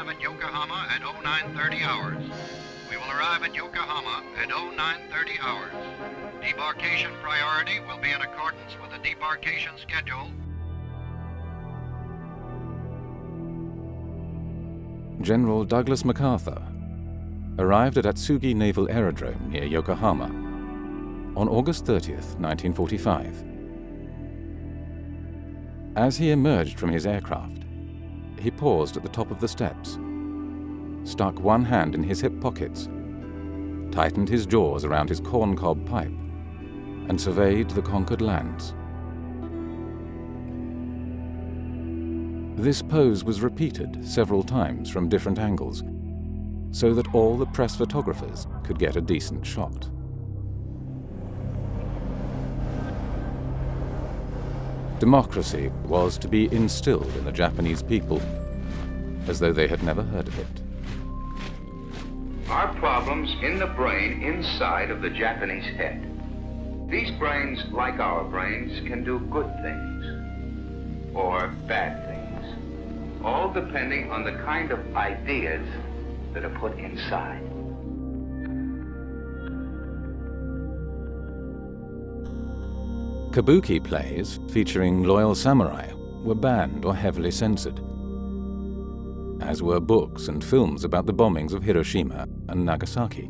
arrive at Yokohama at 0930 hours. We will arrive at Yokohama at 0930 hours. Debarkation priority will be in accordance with the debarkation schedule. General Douglas MacArthur arrived at Atsugi Naval Aerodrome near Yokohama on August 30th, 1945. As he emerged from his aircraft, he paused at the top of the steps, stuck one hand in his hip pockets, tightened his jaws around his corncob pipe, and surveyed the conquered lands. This pose was repeated several times from different angles, so that all the press photographers could get a decent shot. Democracy was to be instilled in the Japanese people, as though they had never heard of it. Are problems in the brain inside of the Japanese head. These brains, like our brains, can do good things or bad things, all depending on the kind of ideas that are put inside. Kabuki plays featuring loyal samurai were banned or heavily censored, as were books and films about the bombings of Hiroshima and Nagasaki.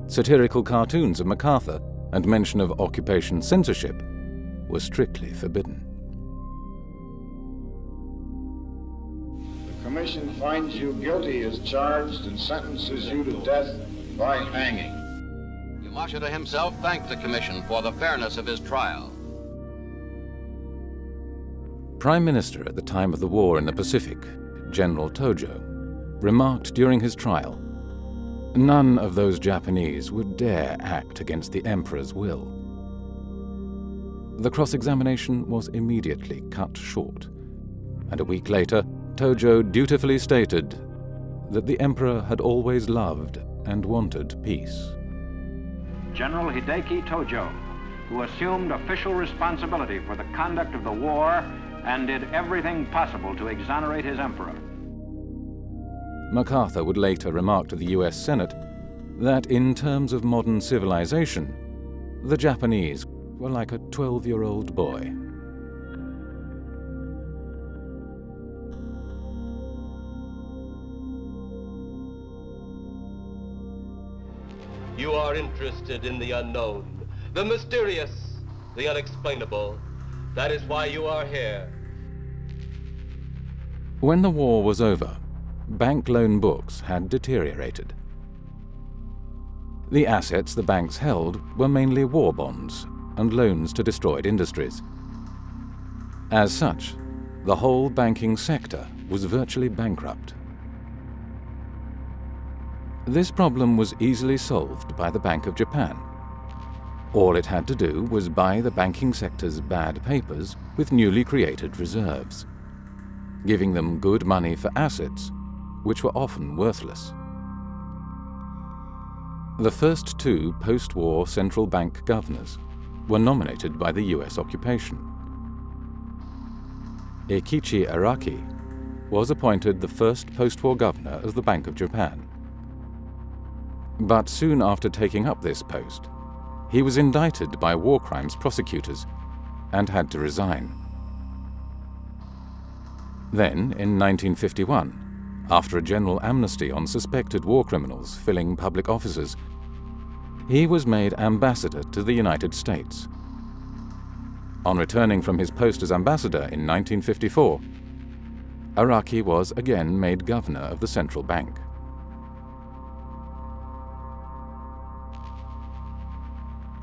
Satirical cartoons of MacArthur and mention of occupation censorship were strictly forbidden. The Commission finds you guilty as charged and sentences you to death by hanging. Yamashita himself thanked the Commission for the fairness of his trial. Prime Minister at the time of the war in the Pacific, General Tojo, remarked during his trial, "None of those Japanese would dare act against the Emperor's will." The cross-examination was immediately cut short, and a week later, Tojo dutifully stated that the Emperor had always loved and wanted peace. General Hideki Tojo, who assumed official responsibility for the conduct of the war and did everything possible to exonerate his emperor. MacArthur would later remark to the US Senate that in terms of modern civilization, the Japanese were like a 12-year-old boy. You are interested in the unknown, the mysterious, the unexplainable. That is why you are here. When the war was over, bank loan books had deteriorated. The assets the banks held were mainly war bonds and loans to destroyed industries. As such, the whole banking sector was virtually bankrupt. This problem was easily solved by the Bank of Japan. All it had to do was buy the banking sector's bad papers with newly created reserves, giving them good money for assets, which were often worthless. The first two post-war central bank governors were nominated by the US occupation. Eikichi Araki was appointed the first post-war governor of the Bank of Japan. But soon after taking up this post, he was indicted by war crimes prosecutors and had to resign. Then, in 1951, after a general amnesty on suspected war criminals filling public offices, he was made ambassador to the United States. On returning from his post as ambassador in 1954, Araki was again made governor of the central bank.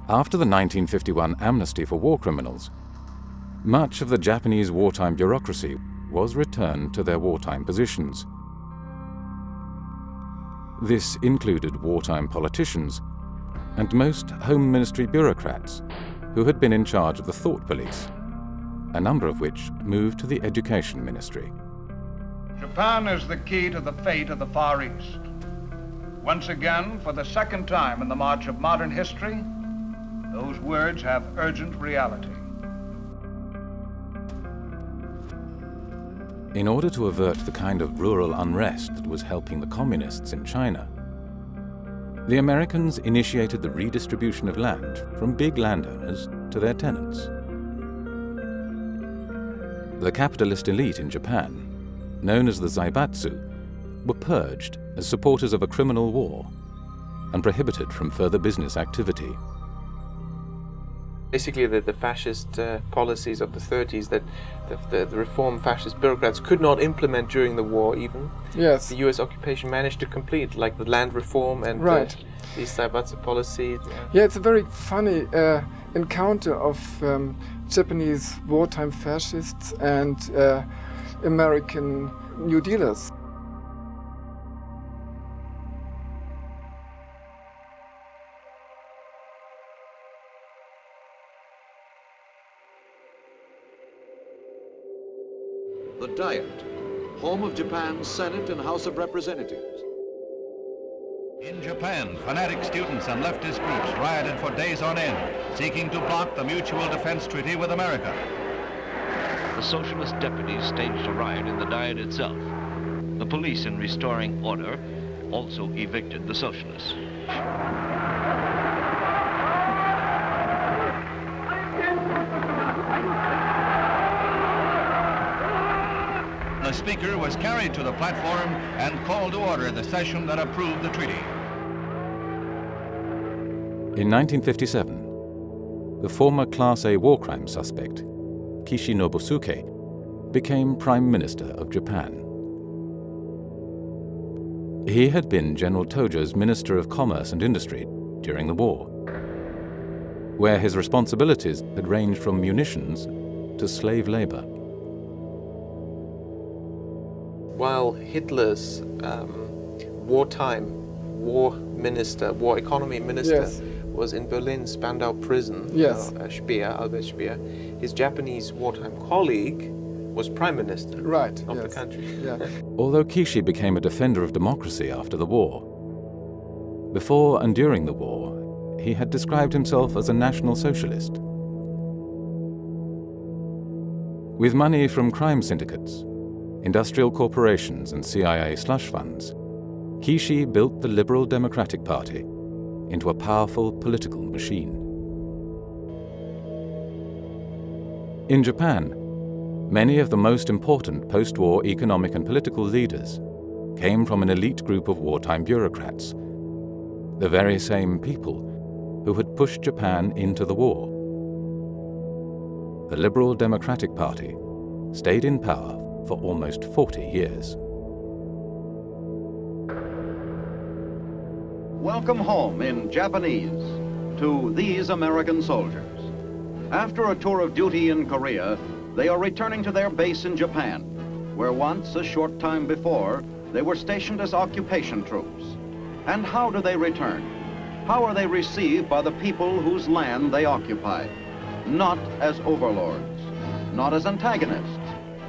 After the 1951 amnesty for war criminals, much of the Japanese wartime bureaucracy was returned to their wartime positions. This included wartime politicians and most Home Ministry bureaucrats who had been in charge of the thought police, a number of which moved to the Education Ministry. Japan is the key to the fate of the Far East. Once again, for the second time in the march of modern history, those words have urgent reality. In order to avert the kind of rural unrest that was helping the communists in China, the Americans initiated the redistribution of land from big landowners to their tenants. The capitalist elite in Japan, known as the Zaibatsu, were purged as supporters of a criminal war and prohibited from further business activity. Basically, the fascist policies of the 30s that the reform fascist bureaucrats could not implement during the war even. Yes. The US occupation managed to complete, like the land reform and right. These Zaibatsu policies. Yeah, it's a very funny encounter of Japanese wartime fascists and American New Dealers. The Diet, home of Japan's Senate and House of Representatives. In Japan, fanatic students and leftist groups rioted for days on end, seeking to block the Mutual Defense Treaty with America. The socialist deputies staged a riot in the Diet itself. The police, in restoring order, also evicted the socialists. The speaker was carried to the platform and called to order the session that approved the treaty. In 1957, the former Class A war crime suspect, Kishi Nobusuke, became Prime Minister of Japan. He had been General Tojo's Minister of Commerce and Industry during the war, where his responsibilities had ranged from munitions to slave labor. While Hitler's wartime war economy minister yes. was in Berlin's Spandau prison, yes. Speer, Albert Speer, his Japanese wartime colleague was prime minister right. of yes. the country. Yeah. Although Kishi became a defender of democracy after the war, before and during the war, he had described himself as a national socialist. With money from crime syndicates, industrial corporations and CIA slush funds, Kishi built the Liberal Democratic Party into a powerful political machine. In Japan, many of the most important post-war economic and political leaders came from an elite group of wartime bureaucrats, the very same people who had pushed Japan into the war. The Liberal Democratic Party stayed in power for almost 40 years. Welcome home in Japanese to these American soldiers. After a tour of duty in Korea, they are returning to their base in Japan, where once, a short time before, they were stationed as occupation troops. And how do they return? How are they received by the people whose land they occupy? Not as overlords, not as antagonists,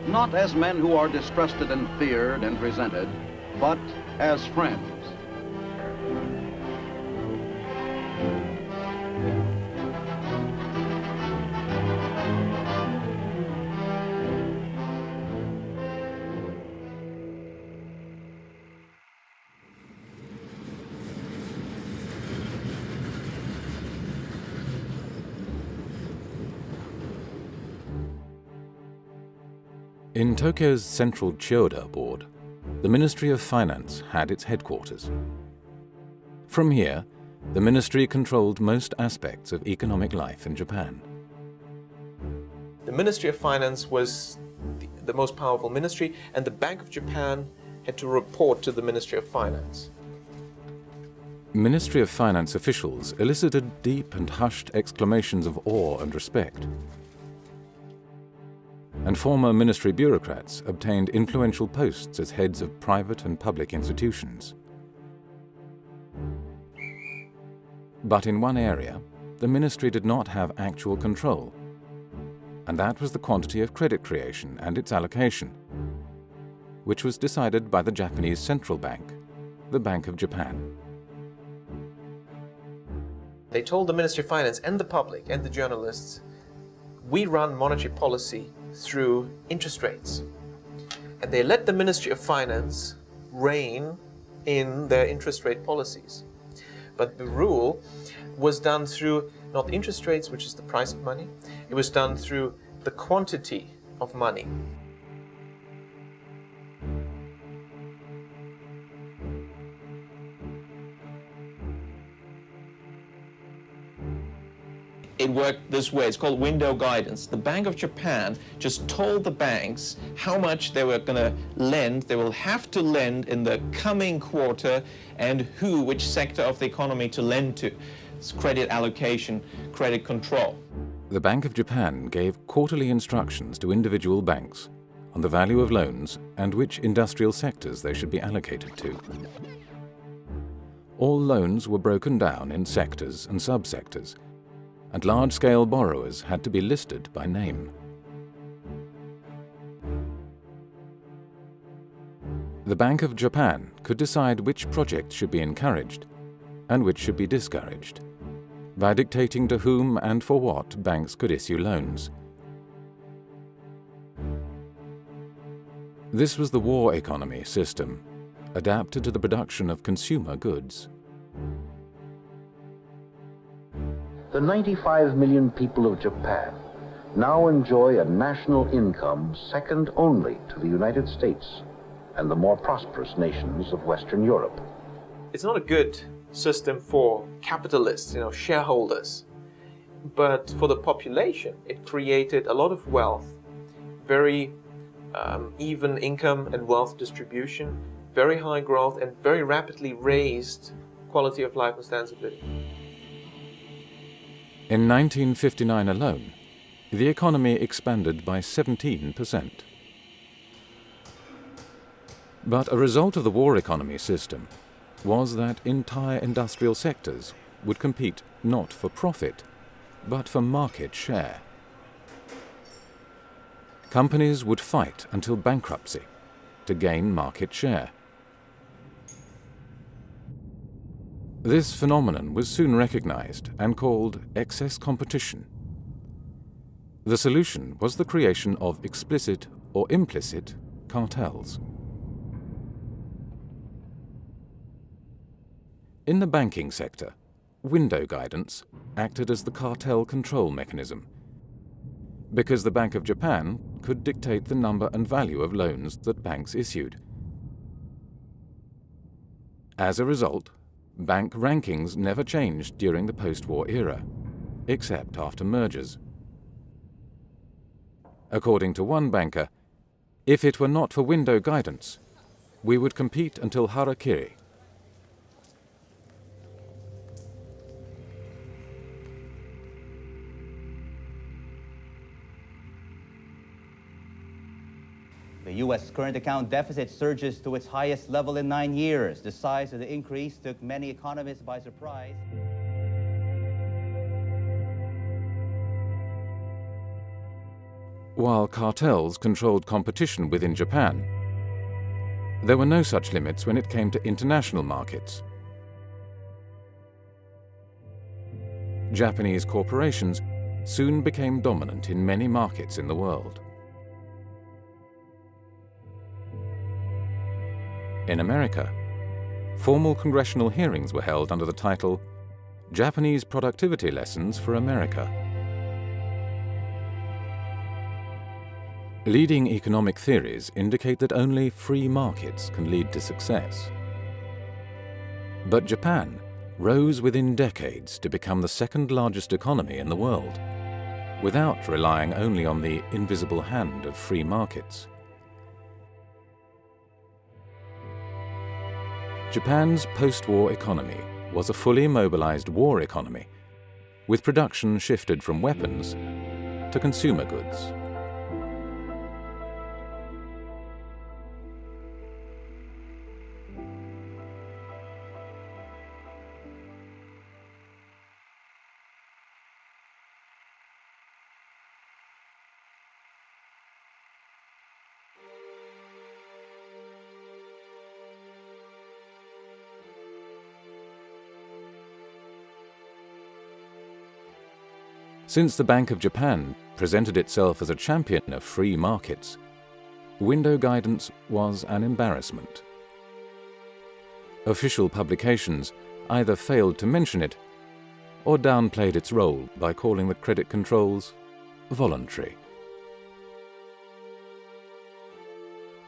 not as men who are distrusted and feared and resented, but as friends. In Tokyo's central Chiyoda ward, the Ministry of Finance had its headquarters. From here, the ministry controlled most aspects of economic life in Japan. The Ministry of Finance was the most powerful ministry, and the Bank of Japan had to report to the Ministry of Finance. Ministry of Finance officials elicited deep and hushed exclamations of awe and respect. And former ministry bureaucrats obtained influential posts as heads of private and public institutions. But in one area, the ministry did not have actual control, and that was the quantity of credit creation and its allocation, which was decided by the Japanese central bank, the Bank of Japan. They told the Ministry of Finance and the public and the journalists, we run monetary policy through interest rates. And they let the Ministry of Finance rein in their interest rate policies. But the rule was done through not interest rates, which is the price of money, it was done through the quantity of money. It worked this way. It's called window guidance. The Bank of Japan just told the banks how much they were going to lend, they will have to lend in the coming quarter, and which sector of the economy to lend to. It's credit allocation, credit control. The Bank of Japan gave quarterly instructions to individual banks on the value of loans and which industrial sectors they should be allocated to. All loans were broken down in sectors and subsectors, and large-scale borrowers had to be listed by name. The Bank of Japan could decide which projects should be encouraged and which should be discouraged by dictating to whom and for what banks could issue loans. This was the war economy system, adapted to the production of consumer goods. The 95 million people of Japan now enjoy a national income second only to the United States and the more prosperous nations of Western Europe. It's not a good system for capitalists, shareholders, but for the population, it created a lot of wealth, very even income and wealth distribution, very high growth, and very rapidly raised quality of life and standards of living. In 1959 alone, the economy expanded by 17%. But a result of the war economy system was that entire industrial sectors would compete not for profit, but for market share. Companies would fight until bankruptcy to gain market share. This phenomenon was soon recognized and called excess competition. The solution was the creation of explicit or implicit cartels. In the banking sector, window guidance acted as the cartel control mechanism, because the Bank of Japan could dictate the number and value of loans that banks issued. As a result, bank rankings never changed during the post-war era, except after mergers. According to one banker, if it were not for window guidance, we would compete until harakiri. The U.S. current account deficit surges to its highest level in 9 years. The size of the increase took many economists by surprise. While cartels controlled competition within Japan, there were no such limits when it came to international markets. Japanese corporations soon became dominant in many markets in the world. In America, formal congressional hearings were held under the title Japanese Productivity Lessons for America. Leading economic theories indicate that only free markets can lead to success. But Japan rose within decades to become the second largest economy in the world, without relying only on the invisible hand of free markets. Japan's post-war economy was a fully mobilized war economy, with production shifted from weapons to consumer goods. Since the Bank of Japan presented itself as a champion of free markets, window guidance was an embarrassment. Official publications either failed to mention it or downplayed its role by calling the credit controls voluntary.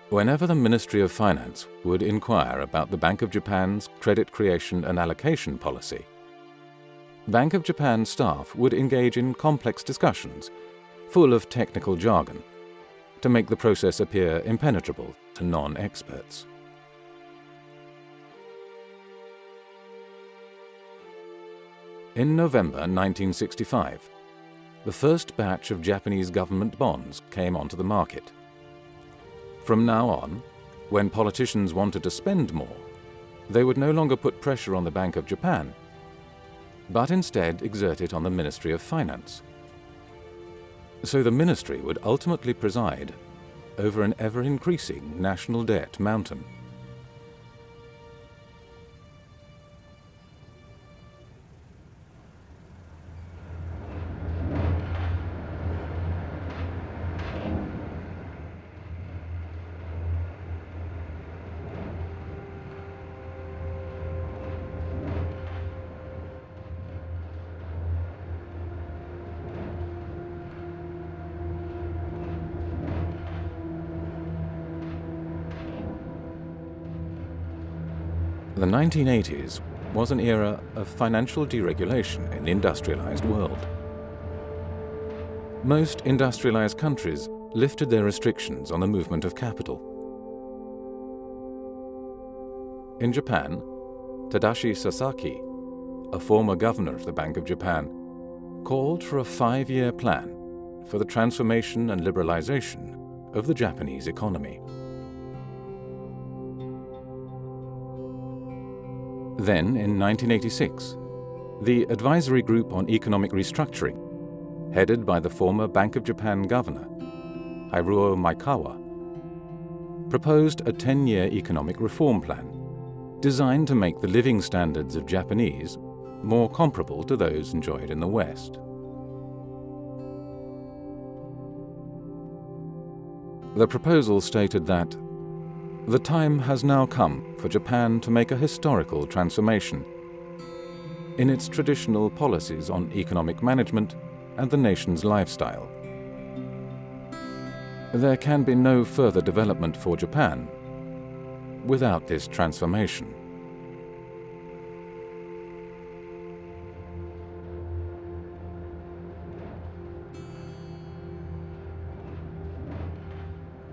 Whenever the Ministry of Finance would inquire about the Bank of Japan's credit creation and allocation policy, Bank of Japan staff would engage in complex discussions, full of technical jargon, to make the process appear impenetrable to non-experts. In November 1965, the first batch of Japanese government bonds came onto the market. From now on, when politicians wanted to spend more, they would no longer put pressure on the Bank of Japan, but instead exert it on the Ministry of Finance. So the ministry would ultimately preside over an ever-increasing national debt mountain. The 1980s was an era of financial deregulation in the industrialized world. Most industrialized countries lifted their restrictions on the movement of capital. In Japan, Tadashi Sasaki, a former governor of the Bank of Japan, called for a 5-year plan for the transformation and liberalization of the Japanese economy. Then, in 1986, the Advisory Group on Economic Restructuring, headed by the former Bank of Japan governor, Haruo Maekawa, proposed a 10-year economic reform plan designed to make the living standards of Japanese more comparable to those enjoyed in the West. The proposal stated that the time has now come for Japan to make a historical transformation in its traditional policies on economic management and the nation's lifestyle. There can be no further development for Japan without this transformation.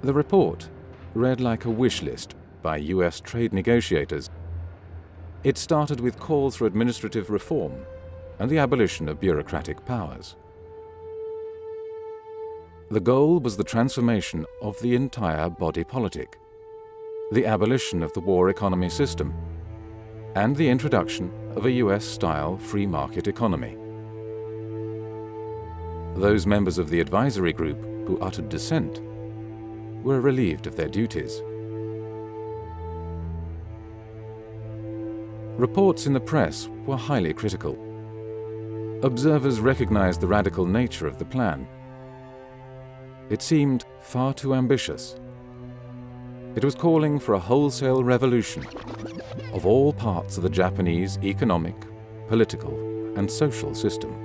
The report read like a wish list by US trade negotiators. It started with calls for administrative reform and the abolition of bureaucratic powers. The goal was the transformation of the entire body politic, the abolition of the war economy system, and the introduction of a US-style free market economy. Those members of the advisory group who uttered dissent were relieved of their duties. Reports in the press were highly critical. Observers recognized the radical nature of the plan. It seemed far too ambitious. It was calling for a wholesale revolution of all parts of the Japanese economic, political, and social system.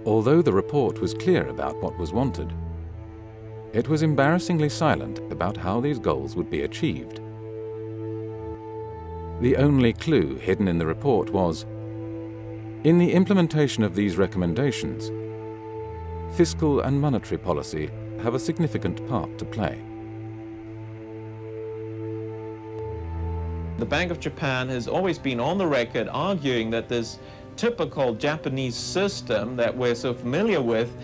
Although the report was clear about what was wanted, it was embarrassingly silent about how these goals would be achieved. The only clue hidden in the report was, in the implementation of these recommendations, fiscal and monetary policy have a significant part to play. The Bank of Japan has always been on the record arguing that this typical Japanese system that we're so familiar with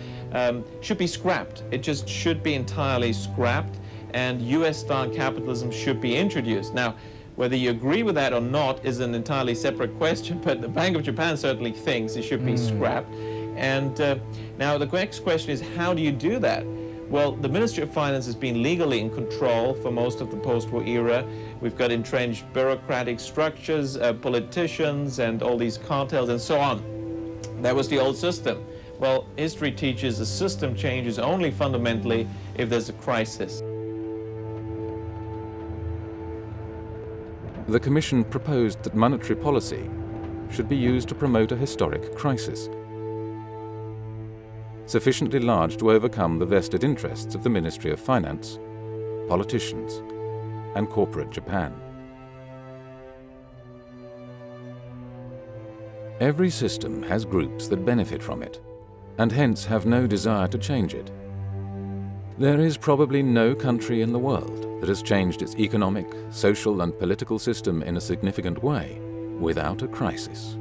should be scrapped. It just should be entirely scrapped, and US-style capitalism should be introduced. Now, whether you agree with that or not is an entirely separate question, but the Bank of Japan certainly thinks it should be scrapped. And now the next question is, how do you do that? Well, the Ministry of Finance has been legally in control for most of the post-war era. We've got entrenched bureaucratic structures, politicians, and all these cartels and so on. That was the old system. Well, history teaches the system changes only fundamentally if there's a crisis. The Commission proposed that monetary policy should be used to promote a historic crisis, sufficiently large to overcome the vested interests of the Ministry of Finance, politicians, and corporate Japan. Every system has groups that benefit from it, and hence have no desire to change it. There is probably no country in the world that has changed its economic, social, and political system in a significant way without a crisis.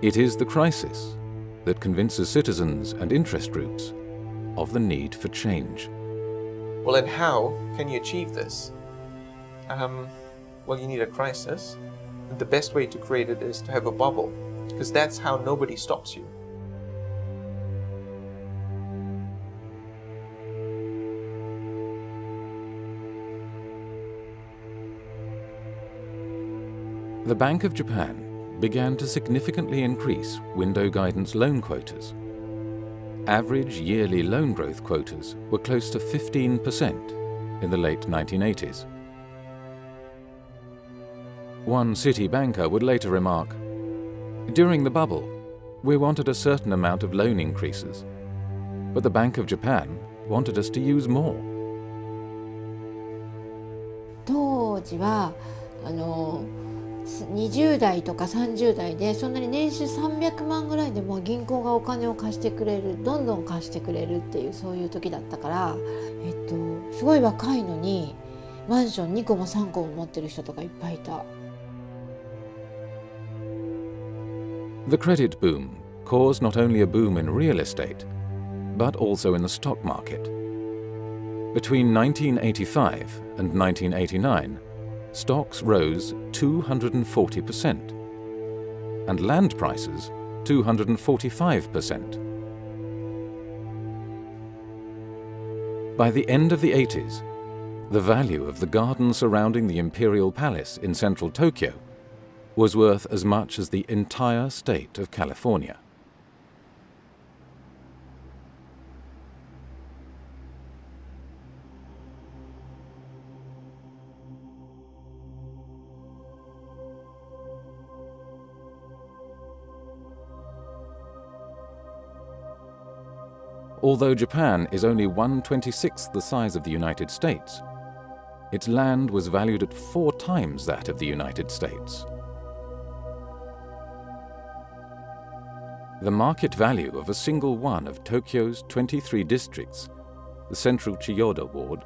It is the crisis that convinces citizens and interest groups of the need for change. Well, and how can you achieve this? Well, you need a crisis. And the best way to create it is to have a bubble, because that's how nobody stops you. The Bank of Japan began to significantly increase window guidance loan quotas. Average yearly loan growth quotas were close to 15% in the late 1980s. One city banker would later remark, "During the bubble, we wanted a certain amount of loan increases, but the Bank of Japan wanted us to use more." 当時は20代とか30代でそんなに年収300万ぐらいでも銀行がお金を貸してくれる、どんどん貸してくれるっていうそういう時だったから、すごい若いのにマンション2個も3個も持ってる人とかいっぱいいた。The credit boom caused not only a boom in real estate, but also in the stock market. Between 1985 and 1989, stocks rose 240%, and land prices 245%. By the end of the 80s, the value of the garden surrounding the Imperial Palace in central Tokyo was worth as much as the entire state of California. Although Japan is only 1/26th the size of the United States, its land was valued at 4 times that of the United States. The market value of a single one of Tokyo's 23 districts, the Central Chiyoda Ward,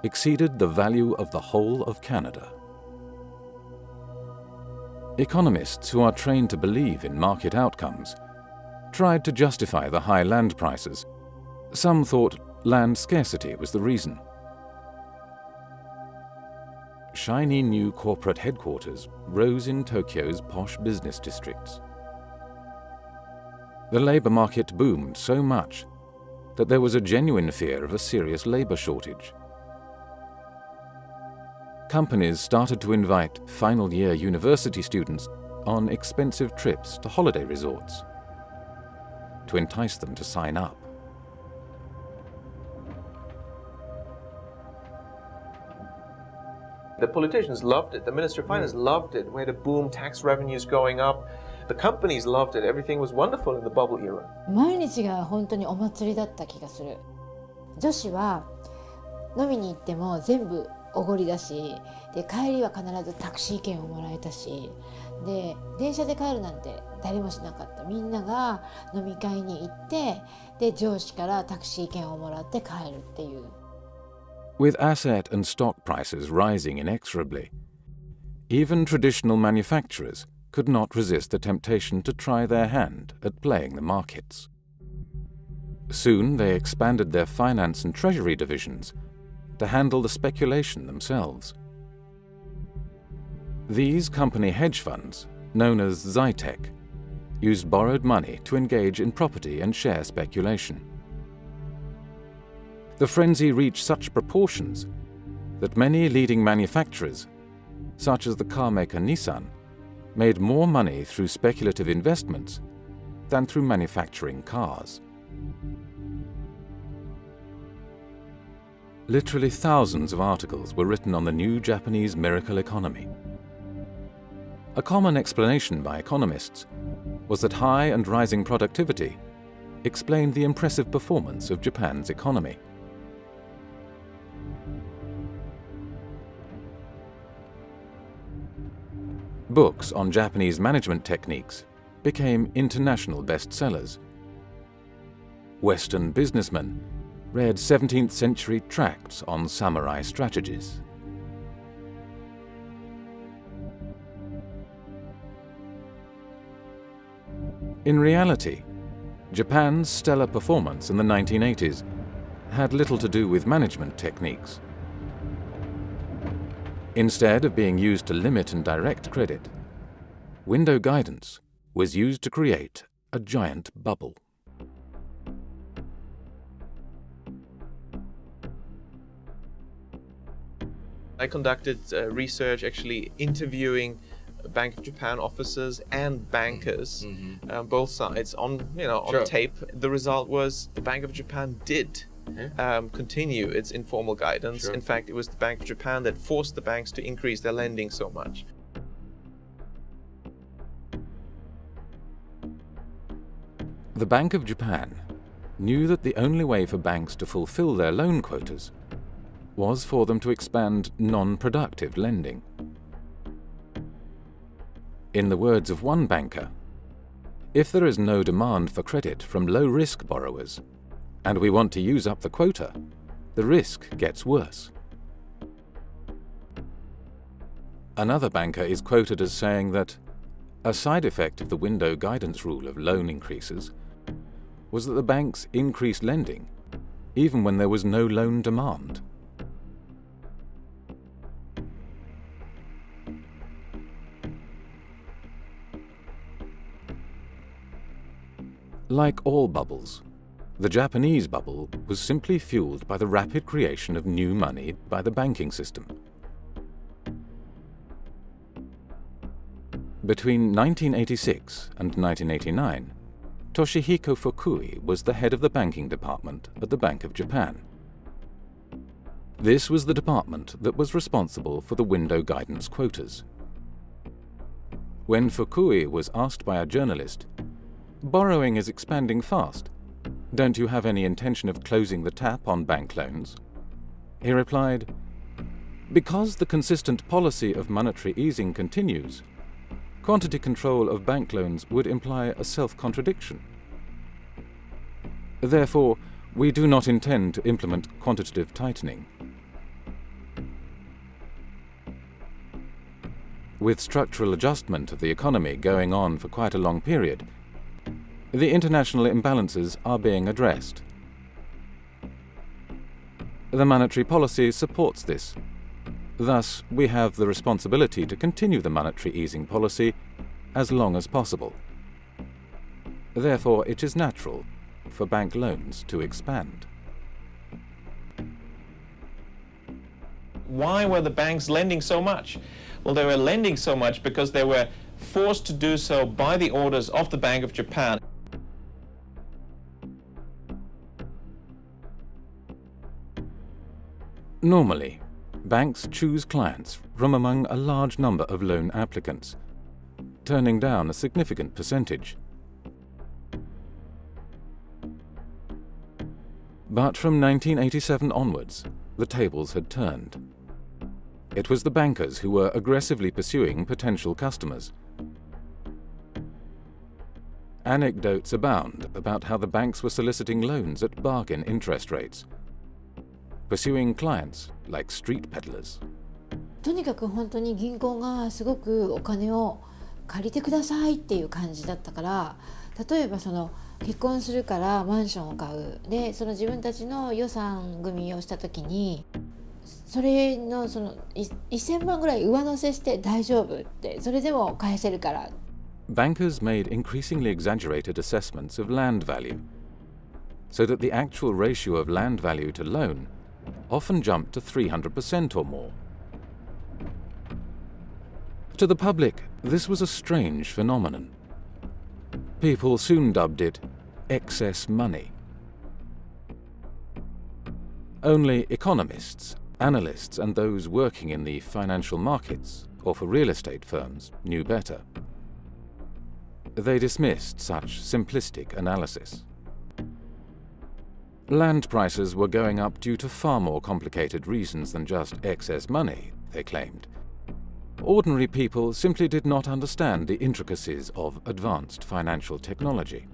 exceeded the value of the whole of Canada. Economists who are trained to believe in market outcomes tried to justify the high land prices. Some thought land scarcity was the reason. Shiny new corporate headquarters rose in Tokyo's posh business districts. The labor market boomed so much that there was a genuine fear of a serious labor shortage. Companies started to invite final-year university students on expensive trips to holiday resorts to entice them to sign up. The politicians loved it. The Ministry of Finance loved it. We had a boom, tax revenues going up. The companies loved it. Everything was wonderful in the bubble era. 毎日が本当にお祭りだった気がする。女子は飲みに行っても全部おごりだし、で帰りは必ずタクシー券をもらえたし、で電車で帰るなんて誰もしなかった。みんなが飲み会に行って、で上司からタクシー券をもらって帰るっていう。With asset and stock prices rising inexorably, even traditional manufacturers could not resist the temptation to try their hand at playing the markets. Soon they expanded their finance and treasury divisions to handle the speculation themselves. These company hedge funds, known as Zytec, used borrowed money to engage in property and share speculation. The frenzy reached such proportions that many leading manufacturers, such as the car maker Nissan, made more money through speculative investments than through manufacturing cars. Literally thousands of articles were written on the new Japanese miracle economy. A common explanation by economists was that high and rising productivity explained the impressive performance of Japan's economy. Books on Japanese management techniques became international bestsellers. Western businessmen read 17th century tracts on samurai strategies. In reality, Japan's stellar performance in the 1980s had little to do with management techniques. Instead of being used to limit and direct credit, window guidance was used to create a giant bubble. I conducted research actually interviewing Bank of Japan officers and bankers, both sides, on on tape. The result was the Bank of Japan did continue its informal guidance. In fact, it was the Bank of Japan that forced the banks to increase their lending so much. The Bank of Japan knew that the only way for banks to fulfill their loan quotas was for them to expand non-productive lending. In the words of one banker, if there is no demand for credit from low-risk borrowers, and we want to use up the quota, the risk gets worse. Another banker is quoted as saying that a side effect of the window guidance rule of loan increases was that the banks increased lending even when there was no loan demand. Like all bubbles, the Japanese bubble was simply fueled by the rapid creation of new money by the banking system. Between 1986 and 1989, Toshihiko Fukui was the head of the banking department at the Bank of Japan. This was the department that was responsible for the window guidance quotas. When Fukui was asked by a journalist, "Borrowing is expanding fast. Don't you have any intention of closing the tap on bank loans?" He replied, "Because the consistent policy of monetary easing continues, quantity control of bank loans would imply a self-contradiction. Therefore, we do not intend to implement quantitative tightening." With structural adjustment of the economy going on for quite a long period, the international imbalances are being addressed. The monetary policy supports this. Thus, we have the responsibility to continue the monetary easing policy as long as possible. Therefore, it is natural for bank loans to expand. Why were the banks lending so much? Well, they were lending so much because they were forced to do so by the orders of the Bank of Japan. Normally, banks choose clients from among a large number of loan applicants. turning down a significant percentage. But from 1987 onwards, the tables had turned. It was the bankers who were aggressively pursuing potential customers. Anecdotes abound about how the banks were soliciting loans at bargain interest rates, pursuing clients like street peddlers. とにかく本当に銀行がすごくお金を借りてくださいっていう感じだったから、例えばその結婚するからマンションを買うで、その自分たちの予算組みをした時にそれのその1000万ぐらい上乗せして大丈夫って、それでも返せるから。Bankers made increasingly exaggerated assessments of land value, so that the actual ratio of land value to loan often jumped to 300% or more. To the public, this was a strange phenomenon. People soon dubbed it excess money. Only economists, analysts, and those working in the financial markets or for real estate firms knew better. They dismissed such simplistic analysis. Land prices were going up due to far more complicated reasons than just excess money, they claimed. Ordinary people simply did not understand the intricacies of advanced financial technology.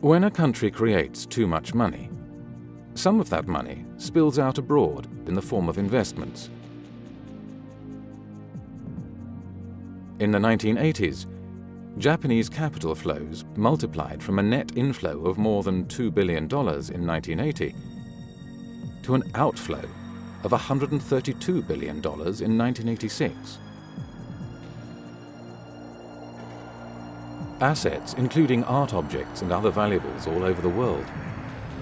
When a country creates too much money, some of that money spills out abroad in the form of investments. In the 1980s, Japanese capital flows multiplied from a net inflow of more than $2 billion in 1980 to an outflow of $132 billion in 1986. Assets, including art objects and other valuables all over the world,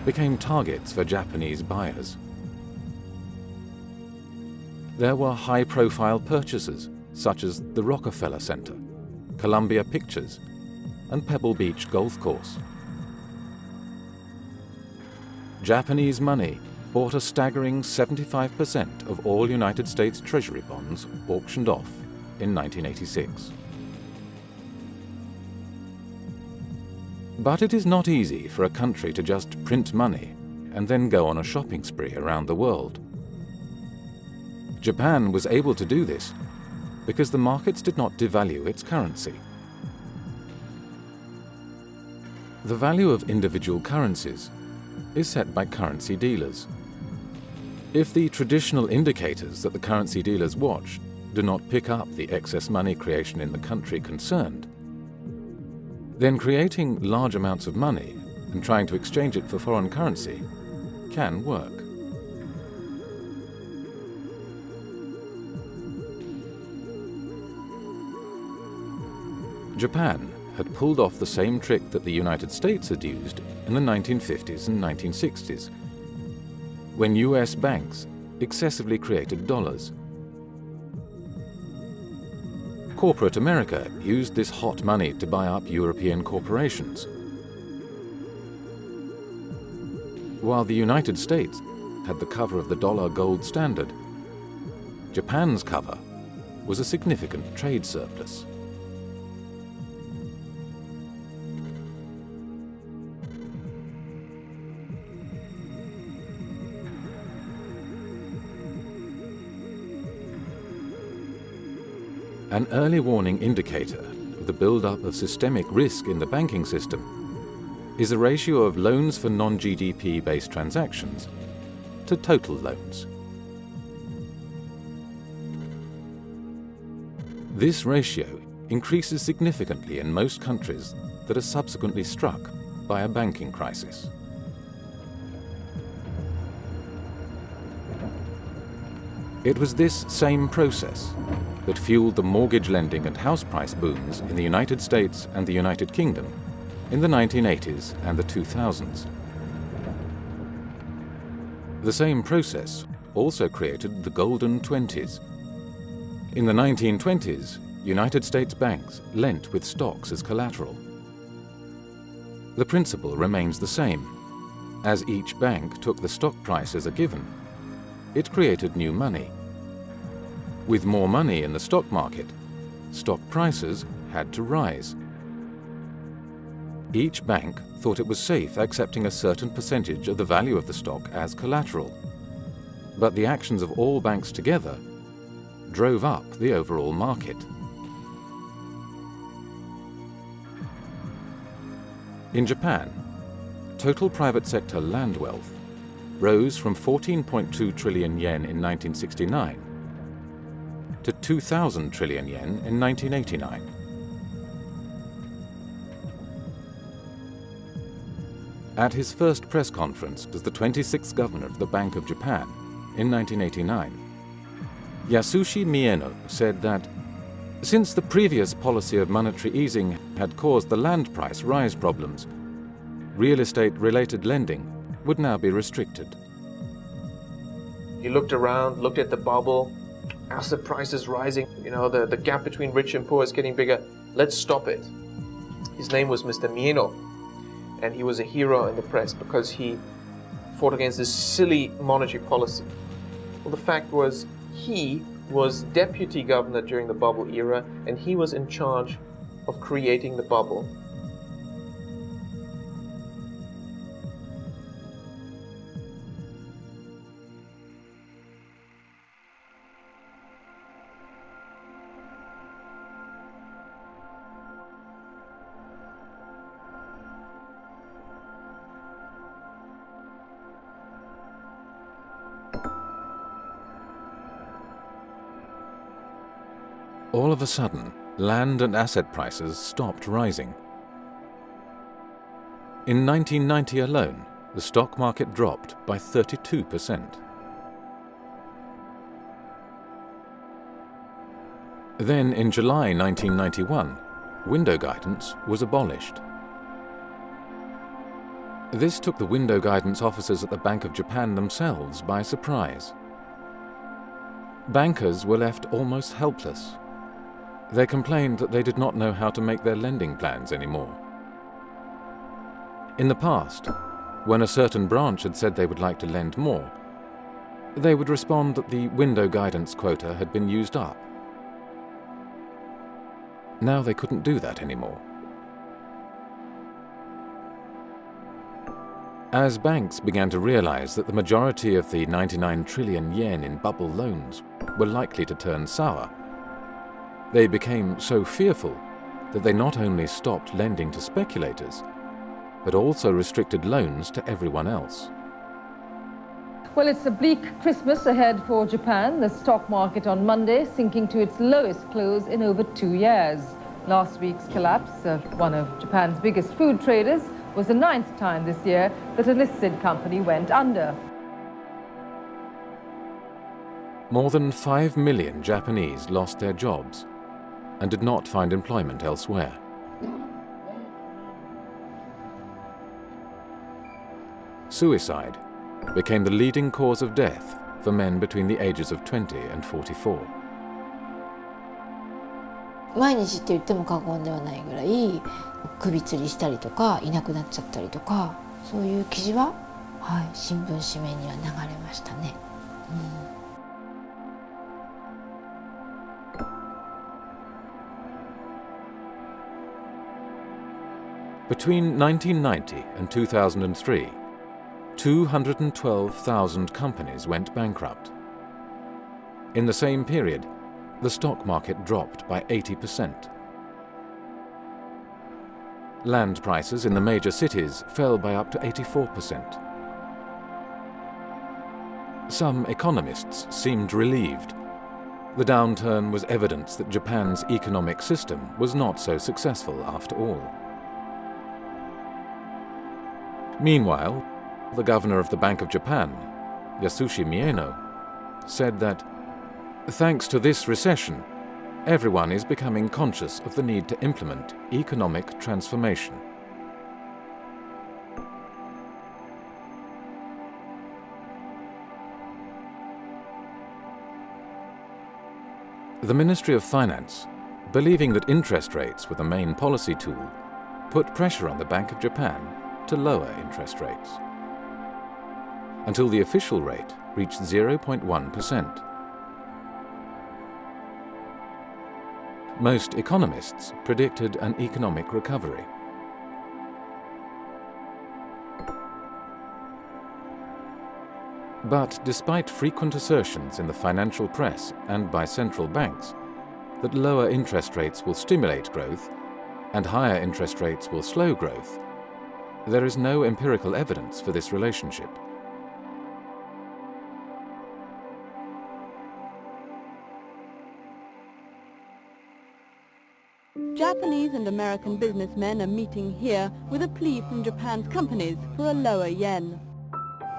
became targets for Japanese buyers. There were high-profile purchases, such as the Rockefeller Center, Columbia Pictures, and Pebble Beach Golf Course. Japanese money bought a staggering 75% of all United States Treasury bonds auctioned off in 1986. But it is not easy for a country to just print money and then go on a shopping spree around the world. Japan was able to do this because the markets did not devalue its currency. The value of individual currencies is set by currency dealers. If the traditional indicators that the currency dealers watch do not pick up the excess money creation in the country concerned, then creating large amounts of money and trying to exchange it for foreign currency can work. Japan had pulled off the same trick that the United States had used in the 1950s and 1960s, when US banks excessively created dollars. Corporate America used this hot money to buy up European corporations, while the United States had the cover of the dollar gold standard. Japan's cover was a significant trade surplus. An early warning indicator of the build-up of systemic risk in the banking system is a ratio of loans for non-GDP based transactions to total loans. This ratio increases significantly in most countries that are subsequently struck by a banking crisis. It was this same process that fueled the mortgage lending and house price booms in the United States and the United Kingdom in the 1980s and the 2000s. The same process also created the Golden 20s, In the 1920s, United States banks lent with stocks as collateral. The principle remains the same. As each bank took the stock price as a given, it created new money. With more money in the stock market, stock prices had to rise. Each bank thought it was safe accepting a certain percentage of the value of the stock as collateral. But the actions of all banks together drove up the overall market. In Japan, total private sector land wealth rose from 14.2 trillion yen in 1969 to 2,000 trillion yen in 1989. At his first press conference as the 26th governor of the Bank of Japan in 1989, Yasushi Mieno said that since the previous policy of monetary easing had caused the land price rise problems, real estate-related lending would now be restricted. He looked around, looked at the bubble, as the price is rising, the gap between rich and poor is getting bigger. Let's stop it. His name was Mr. Mieno, and he was a hero in the press because he fought against this silly monetary policy. Well, the fact was, he was deputy governor during the bubble era, and he was in charge of creating the bubble. All of a sudden, land and asset prices stopped rising. In 1990 alone, the stock market dropped by 32%. Then, in July 1991, window guidance was abolished. This took the window guidance officers at the Bank of Japan themselves by surprise. Bankers were left almost helpless. They complained that they did not know how to make their lending plans anymore. In the past, when a certain branch had said they would like to lend more, they would respond that the window guidance quota had been used up. Now they couldn't do that anymore. As banks began to realize that the majority of the 99 trillion yen in bubble loans were likely to turn sour, they became so fearful that they not only stopped lending to speculators, but also restricted loans to everyone else. Well, it's a bleak Christmas ahead for Japan. The stock market on Monday sinking to its lowest close in over 2 years. Last week's collapse of one of Japan's biggest food traders was the 9th time this year that a listed company went under. More than 5 million Japanese lost their jobs and did not find employment elsewhere. Suicide became the leading cause of death for men between the ages of 20 and 44. 毎日って言っても過言ではないぐらい首吊りしたりとかいなくなっちゃったりとか、そういう記事は、新聞紙面には流れましたね。Between 1990 and 2003, 212,000 companies went bankrupt. In the same period, the stock market dropped by 80%. Land prices in the major cities fell by up to 84%. Some economists seemed relieved. The downturn was evidence that Japan's economic system was not so successful after all. Meanwhile, the governor of the Bank of Japan, Yasushi Mieno, said that, thanks to this recession, everyone is becoming conscious of the need to implement economic transformation. The Ministry of Finance, believing that interest rates were the main policy tool, put pressure on the Bank of Japan to lower interest rates, until the official rate reached 0.1%. Most economists predicted an economic recovery. But despite frequent assertions in the financial press and by central banks that lower interest rates will stimulate growth and higher interest rates will slow growth, there is no empirical evidence for this relationship. Japanese and American businessmen are meeting here with a plea from Japan's companies for a lower yen.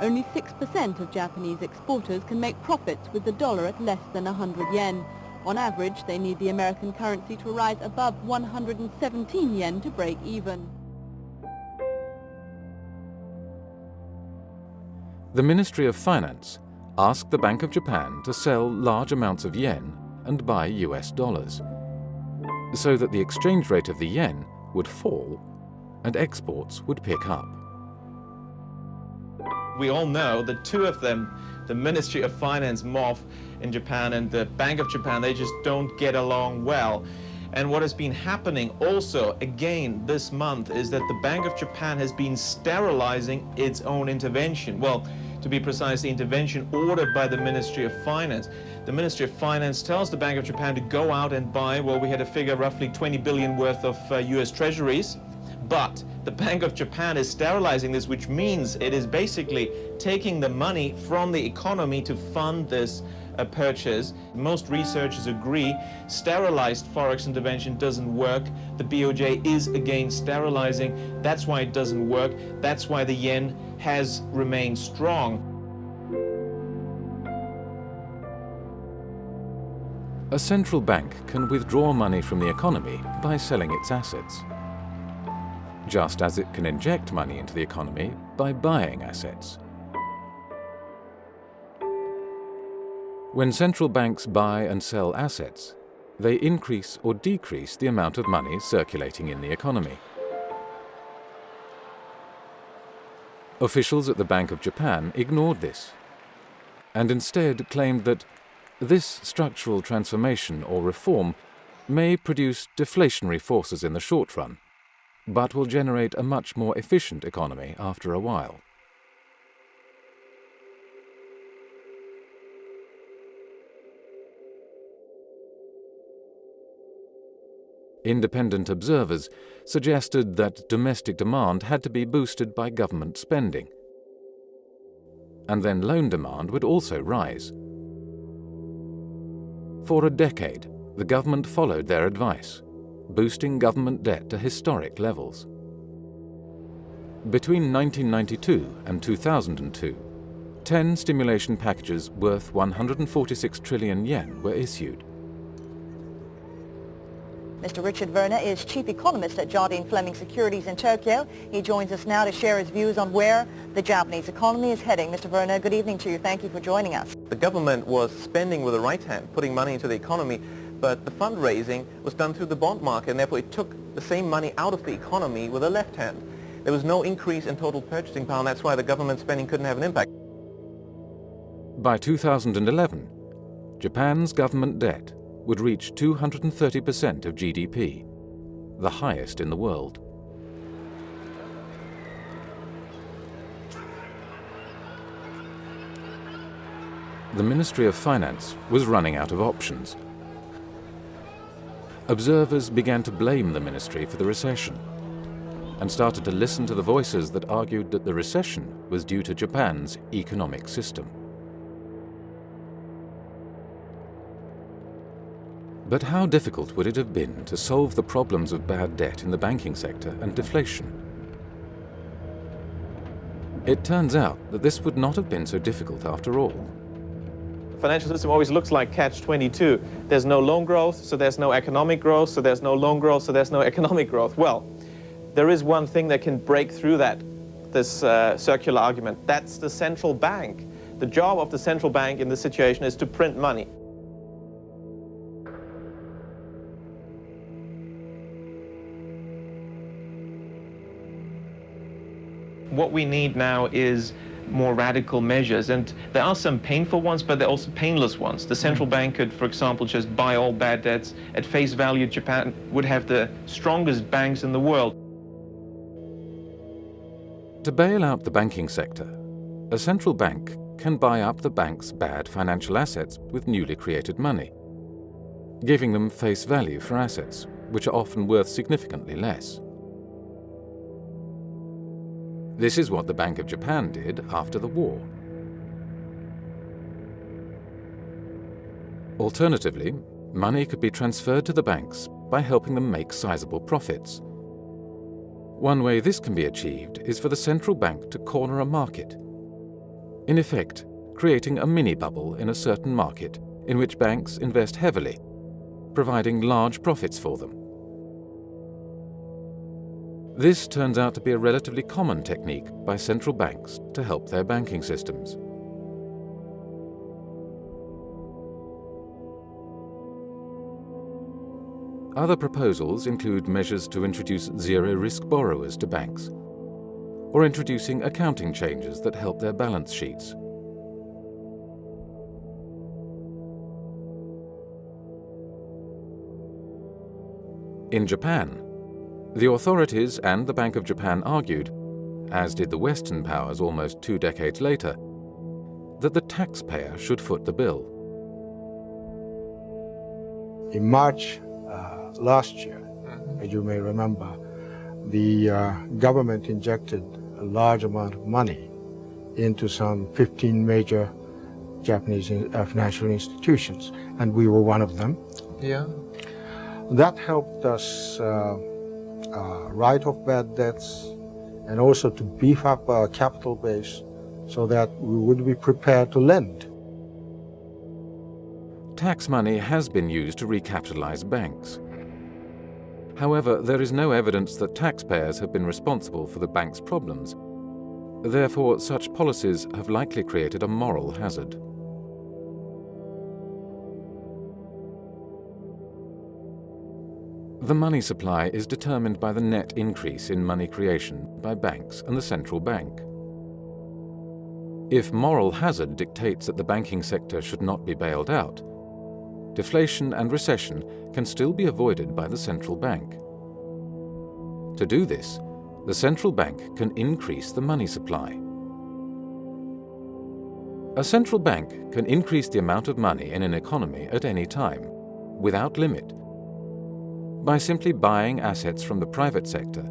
Only 6% of Japanese exporters can make profits with the dollar at less than 100 yen. On average, they need the American currency to rise above 117 yen to break even. The Ministry of Finance asked the Bank of Japan to sell large amounts of yen and buy US dollars, so that the exchange rate of the yen would fall and exports would pick up. We all know the two of them, the Ministry of Finance, MOF, in Japan and the Bank of Japan, they just don't get along well. And what has been happening also, again, this month, is that the Bank of Japan has been sterilizing its own intervention. Well, to be precise, the intervention ordered by the Ministry of Finance. The Ministry of Finance tells the Bank of Japan to go out and buy, well, we had a figure roughly 20 billion worth of US treasuries, but the Bank of Japan is sterilizing this, which means it is basically taking the money from the economy to fund this purchase. Most researchers agree sterilized forex intervention doesn't work. The BOJ is against sterilizing. That's why it doesn't work. That's why the yen has remained strong. A central bank can withdraw money from the economy by selling its assets, just as it can inject money into the economy by buying assets. When central banks buy and sell assets, they increase or decrease the amount of money circulating in the economy. Officials at the Bank of Japan ignored this, and instead claimed that this structural transformation or reform may produce deflationary forces in the short run, but will generate a much more efficient economy after a while. Independent observers suggested that domestic demand had to be boosted by government spending, and then loan demand would also rise. For a decade, the government followed their advice, boosting government debt to historic levels. Between 1992 and 2002, 10 stimulation packages worth 146 trillion yen were issued. Mr. Richard Werner is chief economist at Jardine Fleming Securities in Tokyo. He joins us now to share his views on where the Japanese economy is heading. Mr. Werner, good evening to you. Thank you for joining us. The government was spending with the right hand, putting money into the economy, but the fundraising was done through the bond market, and therefore it took the same money out of the economy with the left hand. There was no increase in total purchasing power, and that's why the government spending couldn't have an impact. By 2011, Japan's government debt would reach 230% of GDP, the highest in the world. The Ministry of Finance was running out of options. Observers began to blame the ministry for the recession and started to listen to the voices that argued that the recession was due to Japan's economic system. But how difficult would it have been to solve the problems of bad debt in the banking sector and deflation? It turns out that this would not have been so difficult after all. The financial system always looks like catch-22. There's no loan growth, so there's no economic growth, so there's no loan growth, so there's no economic growth. Well, there is one thing that can break through this circular argument. That's the central bank. The job of the central bank in this situation is to print money. What we need now is more radical measures, and there are some painful ones, but there are also painless ones. The central bank could, for example, just buy all bad debts. At face value, Japan would have the strongest banks in the world. To bail out the banking sector, a central bank can buy up the bank's bad financial assets with newly created money, giving them face value for assets, which are often worth significantly less. This is what the Bank of Japan did after the war. Alternatively, money could be transferred to the banks by helping them make sizable profits. One way this can be achieved is for the central bank to corner a market, in effect, creating a mini-bubble in a certain market in which banks invest heavily, providing large profits for them. This turns out to be a relatively common technique by central banks to help their banking systems. Other proposals include measures to introduce zero-risk borrowers to banks, or introducing accounting changes that help their balance sheets. In Japan, the authorities and the Bank of Japan argued, as did the Western powers almost 2 decades later, that the taxpayer should foot the bill. In March last year, as you may remember, the government injected a large amount of money into some 15 major Japanese financial institutions, and we were one of them. Yeah. That helped us write off bad debts and also to beef up our capital base so that we would be prepared to lend. Tax money has been used to recapitalize banks. However, there is no evidence that taxpayers have been responsible for the bank's problems. Therefore, such policies have likely created a moral hazard. The money supply is determined by the net increase in money creation by banks and the central bank. If moral hazard dictates that the banking sector should not be bailed out, deflation and recession can still be avoided by the central bank. To do this, the central bank can increase the money supply. A central bank can increase the amount of money in an economy at any time, without limit, by simply buying assets from the private sector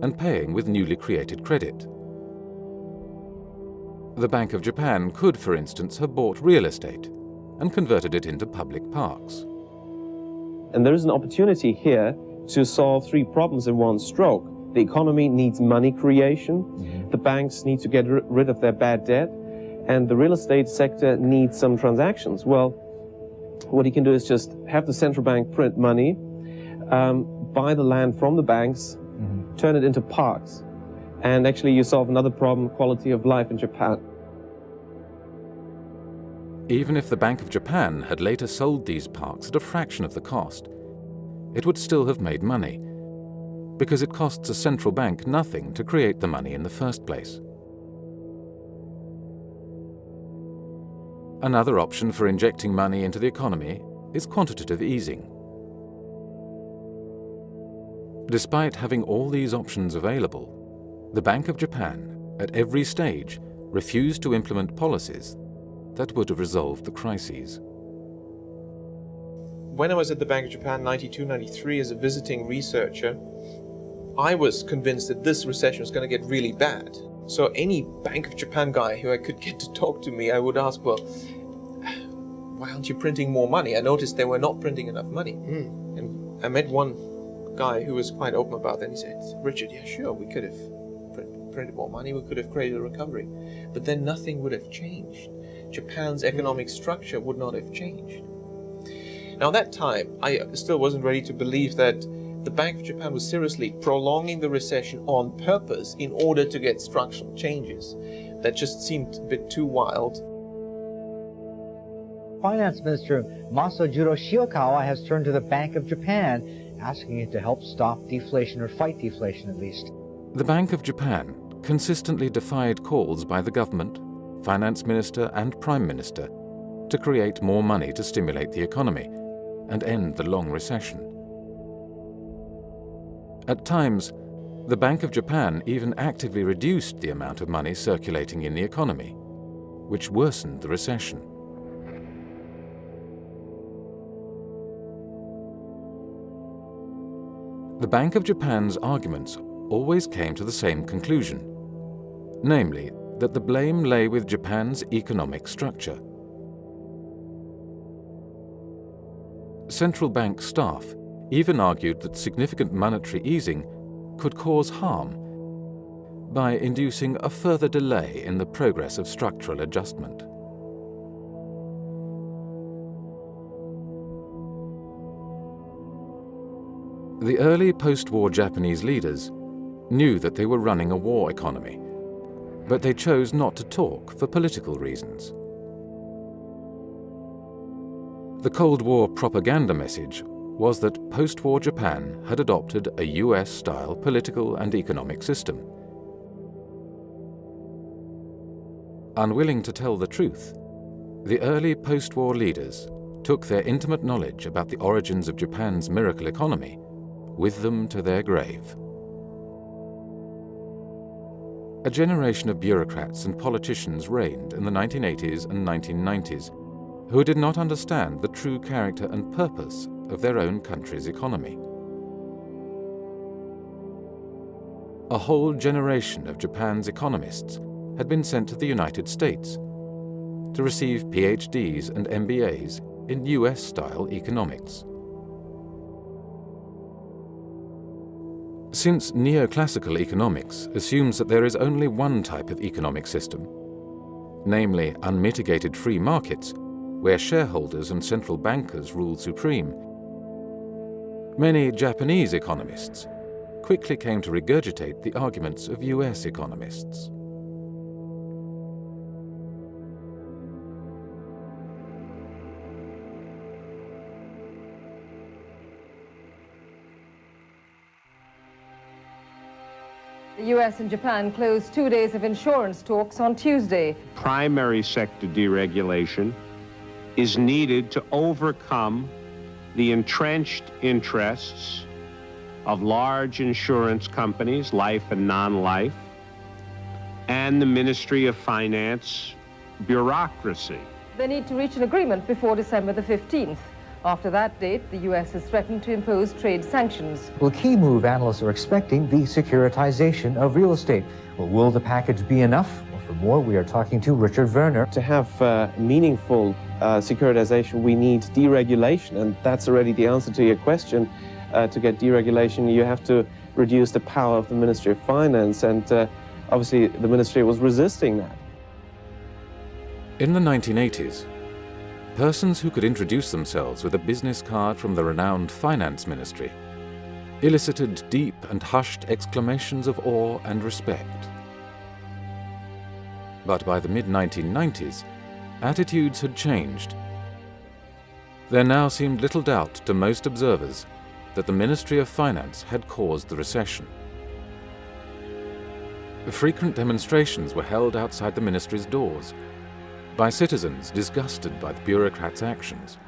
and paying with newly created credit. The Bank of Japan could, for instance, have bought real estate and converted it into public parks. And there is an opportunity here to solve 3 problems in one stroke. The economy needs money creation, the banks need to get rid of their bad debt, and the real estate sector needs some transactions. Well, what you can do is just have the central bank print money, buy the land from the banks, turn it into parks, and actually you solve another problem, quality of life in Japan. Even if the Bank of Japan had later sold these parks at a fraction of the cost, it would still have made money, because it costs a central bank nothing to create the money in the first place. Another option for injecting money into the economy is quantitative easing. Despite having all these options available, the Bank of Japan, at every stage, refused to implement policies that would have resolved the crises. When I was at the Bank of Japan 92-93 as a visiting researcher, I was convinced that this recession was going to get really bad. So any Bank of Japan guy who I could get to talk to me, I would ask, well, why aren't you printing more money? I noticed they were not printing enough money. And I met one guy who was quite open about that. He said, Richard, yeah, sure, we could have printed more money, we could have created a recovery, but then nothing would have changed. Japan's economic structure would not have changed. Now, at that time, I still wasn't ready to believe that the Bank of Japan was seriously prolonging the recession on purpose in order to get structural changes. That just seemed a bit too wild. Finance Minister Masajiro Shiokawa has turned to the Bank of Japan, asking it to help stop deflation or fight deflation at least. The Bank of Japan consistently defied calls by the government, finance minister and prime minister to create more money to stimulate the economy and end the long recession. At times, the Bank of Japan even actively reduced the amount of money circulating in the economy, which worsened the recession. The Bank of Japan's arguments always came to the same conclusion, namely that the blame lay with Japan's economic structure. Central bank staff even argued that significant monetary easing could cause harm by inducing a further delay in the progress of structural adjustment. The early post-war Japanese leaders knew that they were running a war economy, but they chose not to talk for political reasons. The Cold War propaganda message was that post-war Japan had adopted a US-style political and economic system. Unwilling to tell the truth, the early post-war leaders took their intimate knowledge about the origins of Japan's miracle economy with them to their grave. A generation of bureaucrats and politicians reigned in the 1980s and 1990s who did not understand the true character and purpose of their own country's economy. A whole generation of Japan's economists had been sent to the United States to receive PhDs and MBAs in US-style economics. Since neoclassical economics assumes that there is only one type of economic system, namely unmitigated free markets, where shareholders and central bankers rule supreme, many Japanese economists quickly came to regurgitate the arguments of US economists. The US and Japan closed 2 days of insurance talks on Tuesday. Primary sector deregulation is needed to overcome the entrenched interests of large insurance companies, life and non-life, and the Ministry of Finance bureaucracy. They need to reach an agreement before December the 15th. After that date, the US has threatened to impose trade sanctions. Well, a key move analysts are expecting, the securitization of real estate. Well, will the package be enough? Well, for more, we are talking to Richard Werner. To have meaningful securitization, we need deregulation, and that's already the answer to your question. To get deregulation, you have to reduce the power of the Ministry of Finance, and obviously the ministry was resisting that. In the 1980s, persons who could introduce themselves with a business card from the renowned finance ministry elicited deep and hushed exclamations of awe and respect. But by the mid-1990s, attitudes had changed. There now seemed little doubt to most observers that the Ministry of Finance had caused the recession. Frequent demonstrations were held outside the ministry's doors by citizens disgusted by the bureaucrats' actions.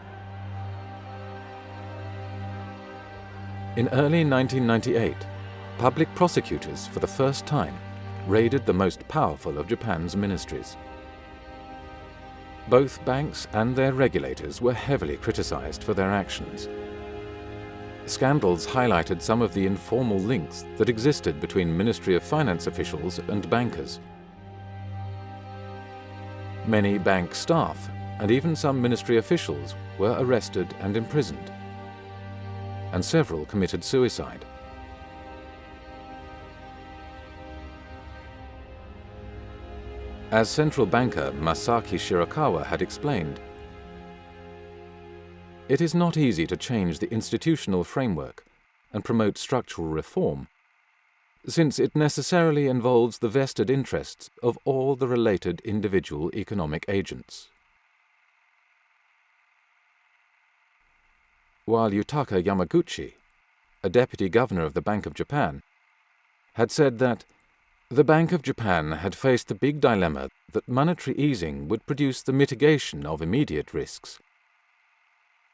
In early 1998, public prosecutors for the first time raided the most powerful of Japan's ministries. Both banks and their regulators were heavily criticized for their actions. Scandals highlighted some of the informal links that existed between Ministry of Finance officials and bankers. Many bank staff and even some ministry officials were arrested and imprisoned, and several committed suicide. As central banker Masaki Shirakawa had explained, it is not easy to change the institutional framework and promote structural reform, since it necessarily involves the vested interests of all the related individual economic agents. While Yutaka Yamaguchi, a deputy governor of the Bank of Japan, had said that The Bank of Japan had faced the big dilemma that monetary easing would produce the mitigation of immediate risks,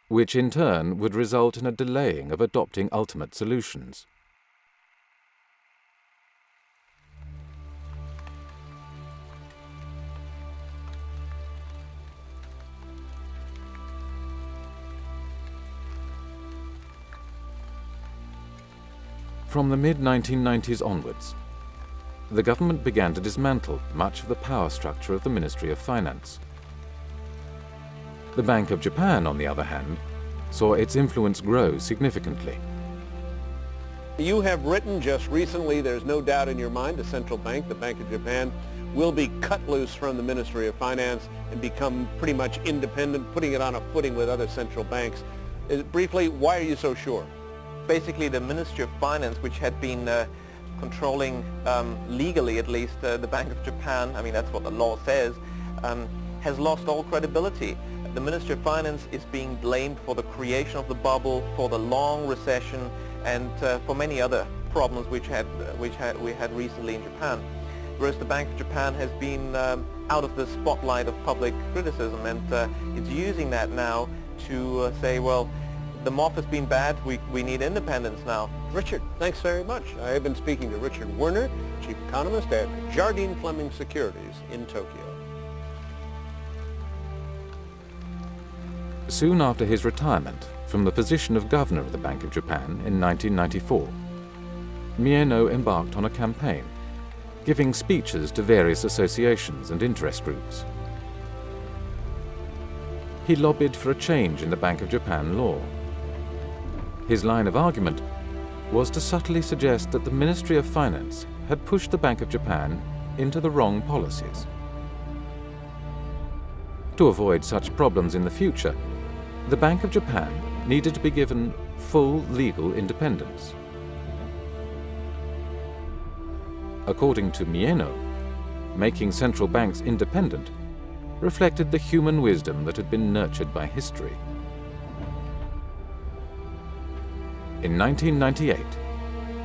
which in turn would result in a delaying of adopting ultimate solutions. From the mid-1990s onwards, the government began to dismantle much of the power structure of the Ministry of Finance. The Bank of Japan, on the other hand, saw its influence grow significantly. You have written just recently, there's no doubt in your mind, the central bank, the Bank of Japan, will be cut loose from the Ministry of Finance and become pretty much independent, putting it on a footing with other central banks. Briefly, why are you so sure? Basically, the Ministry of Finance, which had been controlling, legally at least, the Bank of Japan, I mean that's what the law says, has lost all credibility. The Ministry of Finance is being blamed for the creation of the bubble, for the long recession, and for many other problems which we had recently in Japan. Whereas the Bank of Japan has been out of the spotlight of public criticism, and it's using that now to say, well, the MOF has been bad, we need independence now. Richard, thanks very much. I have been speaking to Richard Werner, Chief Economist at Jardine Fleming Securities in Tokyo. Soon after his retirement from the position of governor of the Bank of Japan in 1994, Mieno embarked on a campaign, giving speeches to various associations and interest groups. He lobbied for a change in the Bank of Japan law. His line of argument was to subtly suggest that the Ministry of Finance had pushed the Bank of Japan into the wrong policies. To avoid such problems in the future, the Bank of Japan needed to be given full legal independence. According to Mieno, making central banks independent reflected the human wisdom that had been nurtured by history. In 1998,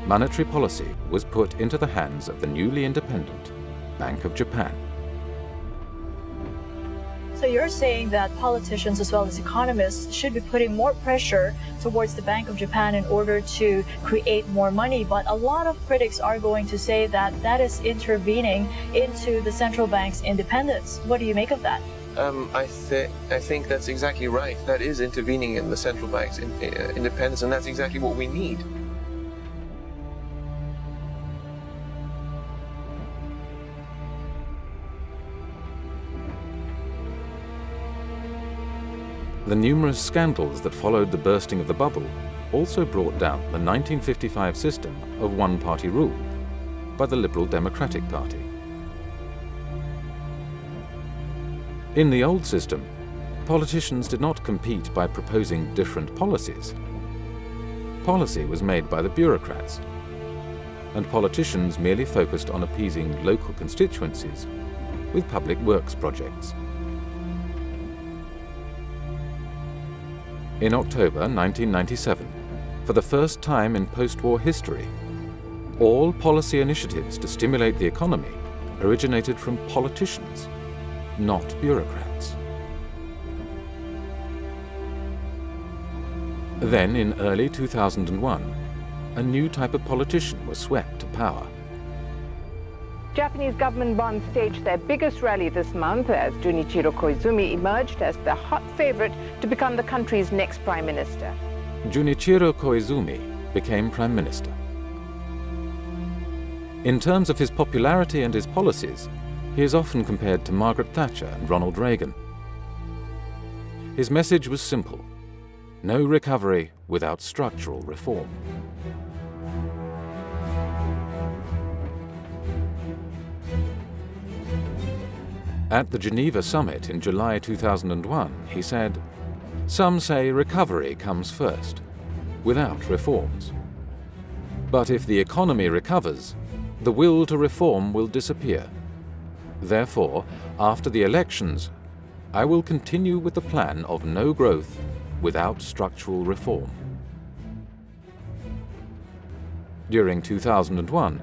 monetary policy was put into the hands of the newly independent Bank of Japan. So you're saying that politicians as well as economists should be putting more pressure towards the Bank of Japan in order to create more money, but a lot of critics are going to say that that is intervening into the central bank's independence. What do you make of that? I think that's exactly right. That is intervening in the central bank's independence, and that's exactly what we need. The numerous scandals that followed the bursting of the bubble also brought down the 1955 system of one-party rule by the Liberal Democratic Party. In the old system, politicians did not compete by proposing different policies. Policy was made by the bureaucrats, and politicians merely focused on appeasing local constituencies with public works projects. In October 1997, for the first time in post-war history, all policy initiatives to stimulate the economy originated from politicians, not bureaucrats. Then, in early 2001, a new type of politician was swept to power. Japanese government bonds staged their biggest rally this month as Junichiro Koizumi emerged as the hot favorite to become the country's next prime minister. Junichiro Koizumi became prime minister. In terms of his popularity and his policies, he is often compared to Margaret Thatcher and Ronald Reagan. His message was simple: no recovery without structural reform. At the Geneva summit in July 2001, he said, "Some say recovery comes first, without reforms. But if the economy recovers, the will to reform will disappear. Therefore, after the elections, I will continue with the plan of no growth without structural reform." During 2001,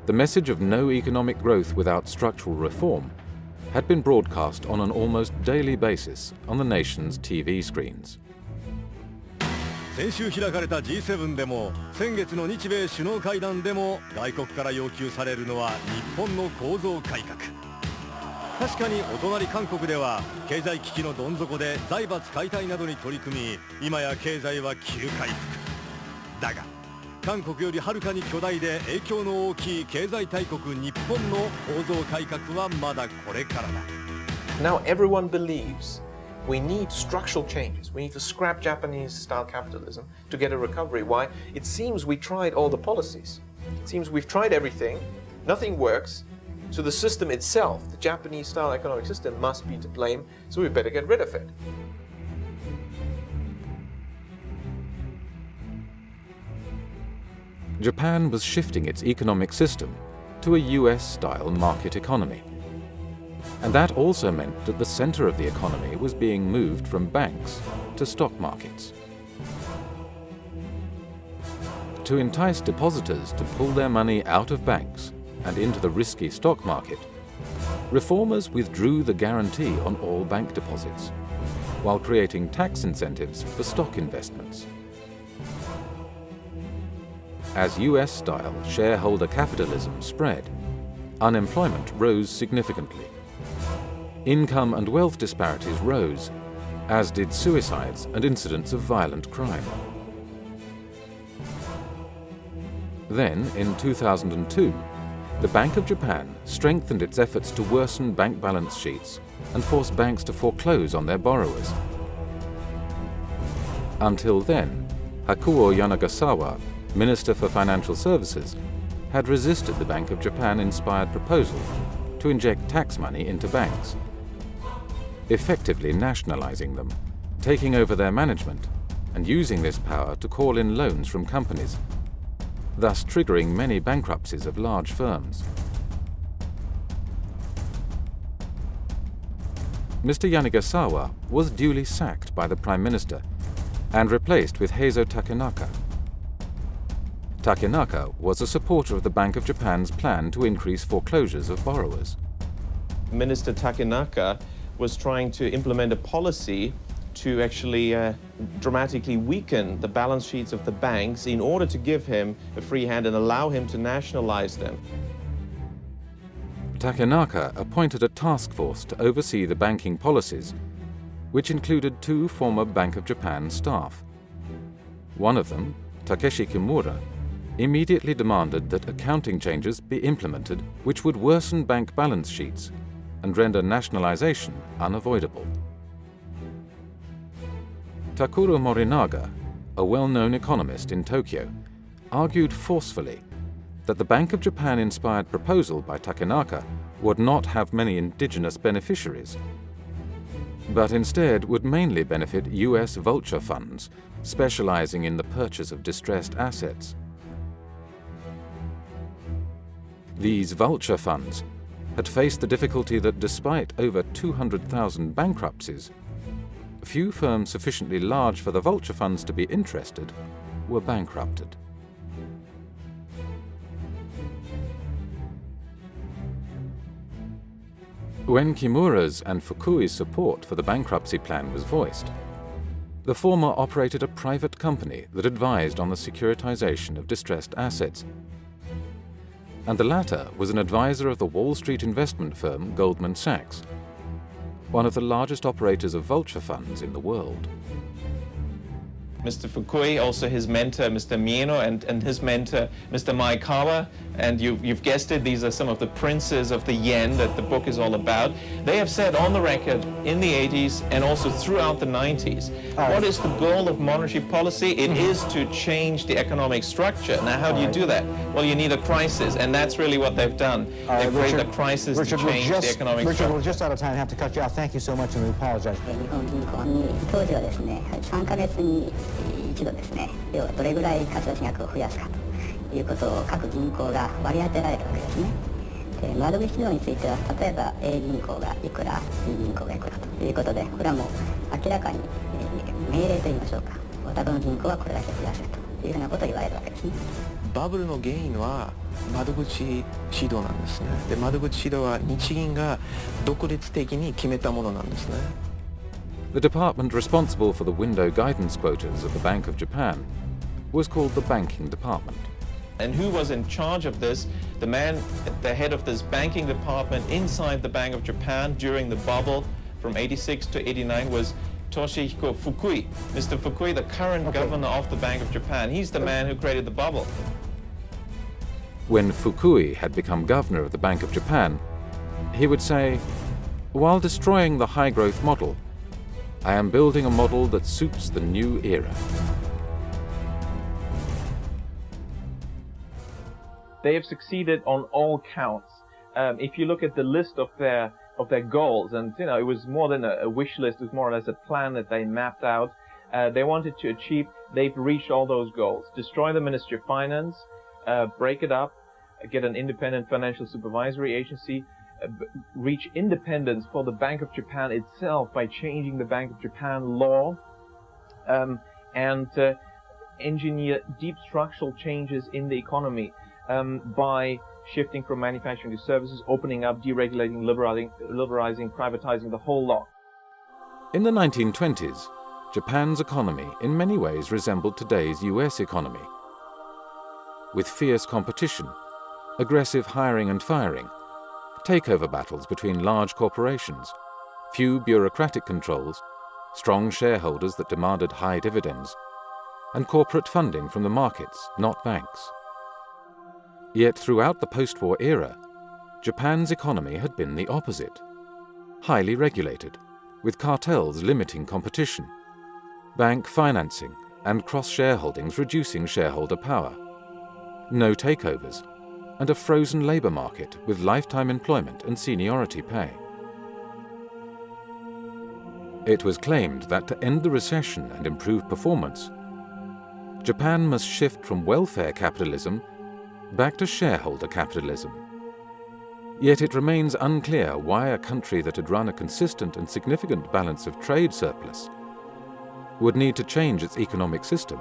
the message of no economic growth without structural reform had been broadcast on an almost daily basis on the nation's TV screens. 先週開かれた G7 でも先月の日米首脳会談でも外国から要求されるのは日本の構造改革。確かにお隣韓国では経済危機のどん底で財閥解体などに取り組み、今や経済は急回復。だが韓国よりはるかに巨大で影響の大きい経済大国日本の構造改革はまだこれからだ。 Now everyone believes we need structural changes. We need to scrap Japanese-style capitalism to get a recovery. Why? It seems we tried all the policies. It seems we've tried everything, nothing works, so the system itself, the Japanese-style economic system, must be to blame, so we better get rid of it. Japan was shifting its economic system to a US-style market economy. And that also meant that the center of the economy was being moved from banks to stock markets. To entice depositors to pull their money out of banks and into the risky stock market, reformers withdrew the guarantee on all bank deposits, while creating tax incentives for stock investments. As US-style shareholder capitalism spread, unemployment rose significantly. Income and wealth disparities rose, as did suicides and incidents of violent crime. Then, in 2002, the Bank of Japan strengthened its efforts to worsen bank balance sheets and force banks to foreclose on their borrowers. Until then, Hakuo Yanagasawa, Minister for Financial Services, had resisted the Bank of Japan-inspired proposal to inject tax money into banks, effectively nationalizing them, taking over their management, and using this power to call in loans from companies, thus triggering many bankruptcies of large firms. Mr. Yanagasawa was duly sacked by the Prime Minister and replaced with Heizo Takenaka. Takenaka was a supporter of the Bank of Japan's plan to increase foreclosures of borrowers. Minister Takenaka was trying to implement a policy to actually dramatically weaken the balance sheets of the banks in order to give him a free hand and allow him to nationalize them. Takenaka appointed a task force to oversee the banking policies, which included 2 former Bank of Japan staff. One of them, Takeshi Kimura, immediately demanded that accounting changes be implemented which would worsen bank balance sheets and render nationalization unavoidable. Takuro Morinaga, a well-known economist in Tokyo, argued forcefully that the Bank of Japan-inspired proposal by Takenaka would not have many indigenous beneficiaries, but instead would mainly benefit US vulture funds specializing in the purchase of distressed assets. These vulture funds had faced the difficulty that despite over 200,000 bankruptcies, few firms sufficiently large for the vulture funds to be interested were bankrupted. When Kimura's and Fukui's support for the bankruptcy plan was voiced, the former operated a private company that advised on the securitization of distressed assets, and the latter was an advisor of the Wall Street investment firm Goldman Sachs, one of the largest operators of vulture funds in the world. Mr. Fukui, also his mentor, Mr. Mieno, and his mentor, Mr. Maekawa, and you've guessed it, these are some of the princes of the yen that the book is all about. They have said on the record in the 80s and also throughout the 90s, what is the goal of monetary policy? It is to change the economic structure. Now, how do you do that? Well, you need a crisis, and that's really what they've done. They've created a crisis to change the economic structure. Richard, we're just out of time. I have to cut you off. Thank you so much, and we apologize. 当時はですね、3ヶ月に一度ですね、要はどれぐらい貸出額を増やすかということを各銀行が割り当てられたわけですね。で、窓口料については、例えば A 銀行がいくら、B 銀行がいくらということで、これはもう明らかに命令といいましょうか、お宅の銀行はこれだけ増やせというふうなことを言われるわけですね。バブルの原因は窓口指導なんですね。で、窓口指導は日銀が独立的に決めたものなんですね。The department responsible for the window guidance quotas of the Bank of Japan was called the Banking Department. And who was in charge of this? The man at the head of this banking department inside the Bank of Japan during the bubble from 86 to 89 was Toshihiko Fukui. Mr. Fukui, the current governor of the Bank of Japan, he's the man who created the bubble. When Fukui had become governor of the Bank of Japan, he would say, "While destroying the high-growth model, I am building a model that suits the new era." They have succeeded on all counts. If you look at the list of their goals, and you know, it was more than a wish list, it was more or less a plan that they mapped out. They wanted to achieve, they've reached all those goals. Destroy the Ministry of Finance, break it up, get an independent financial supervisory agency, reach independence for the Bank of Japan itself by changing the Bank of Japan law, and engineer deep structural changes in the economy by shifting from manufacturing to services, opening up, deregulating, liberalizing, privatizing, the whole lot. In the 1920s, Japan's economy in many ways resembled today's US economy. With fierce competition, aggressive hiring and firing, takeover battles between large corporations, few bureaucratic controls, strong shareholders that demanded high dividends, and corporate funding from the markets, not banks. Yet throughout the post-war era, Japan's economy had been the opposite. Highly regulated, with cartels limiting competition, bank financing and cross-shareholdings reducing shareholder power, no takeovers, and a frozen labour market with lifetime employment and seniority pay. It was claimed that to end the recession and improve performance, Japan must shift from welfare capitalism back to shareholder capitalism. Yet it remains unclear why a country that had run a consistent and significant balance of trade surplus would need to change its economic system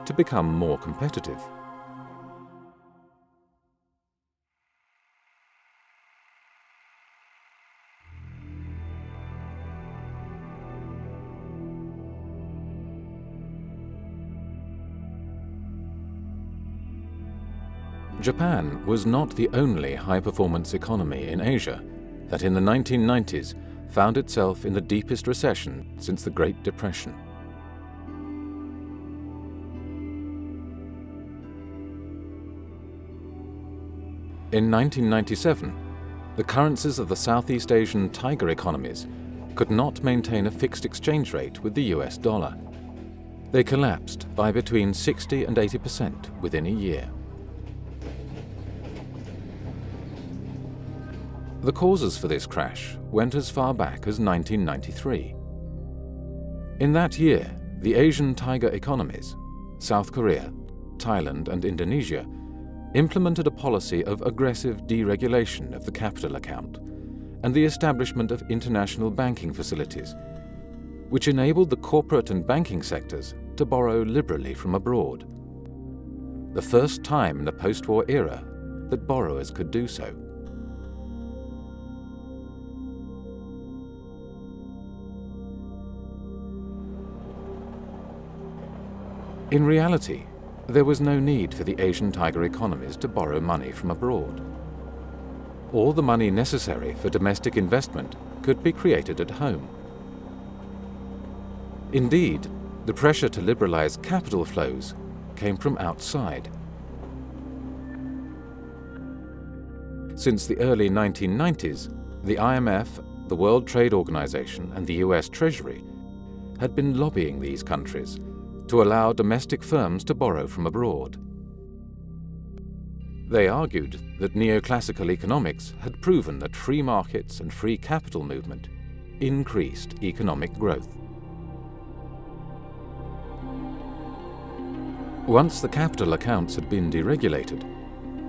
to become more competitive. Japan was not the only high-performance economy in Asia that in the 1990s found itself in the deepest recession since the Great Depression. In 1997, the currencies of the Southeast Asian tiger economies could not maintain a fixed exchange rate with the US dollar. They collapsed by between 60 and 80% within a year. The causes for this crash went as far back as 1993. In that year, the Asian tiger economies, South Korea, Thailand and Indonesia, implemented a policy of aggressive deregulation of the capital account and the establishment of international banking facilities, which enabled the corporate and banking sectors to borrow liberally from abroad. The first time in the post-war era that borrowers could do so. In reality, there was no need for the Asian tiger economies to borrow money from abroad. All the money necessary for domestic investment could be created at home. Indeed, the pressure to liberalize capital flows came from outside. Since the early 1990s, the IMF, the World Trade Organization, and the US Treasury had been lobbying these countries to allow domestic firms to borrow from abroad. They argued that neoclassical economics had proven that free markets and free capital movement increased economic growth. Once the capital accounts had been deregulated,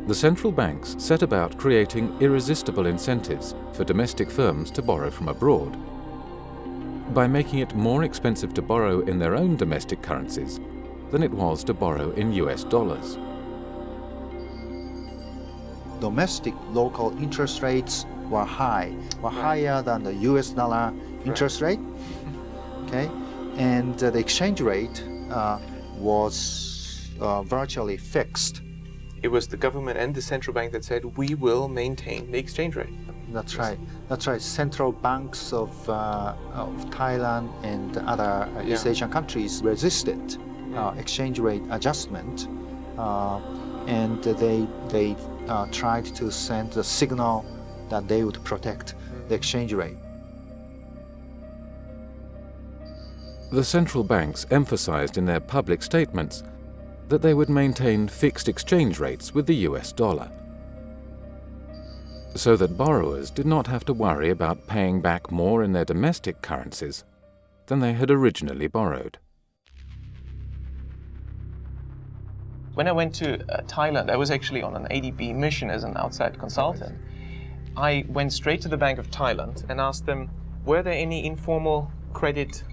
the central banks set about creating irresistible incentives for domestic firms to borrow from abroad. By making it more expensive to borrow in their own domestic currencies than it was to borrow in US dollars. Domestic local interest rates were higher than the US dollar interest rate. Okay, and the exchange rate was virtually fixed. It was the government and the central bank that said, we will maintain the exchange rate. That's right. That's right. Central banks of Thailand and other East Asian countries resisted exchange rate adjustment, and they tried to send a signal that they would protect the exchange rate. The central banks emphasized in their public statements that they would maintain fixed exchange rates with the US dollar, so that borrowers did not have to worry about paying back more in their domestic currencies than they had originally borrowed. When I went to Thailand, I was actually on an ADB mission as an outside consultant. I went straight to the Bank of Thailand and asked them, were there any informal credit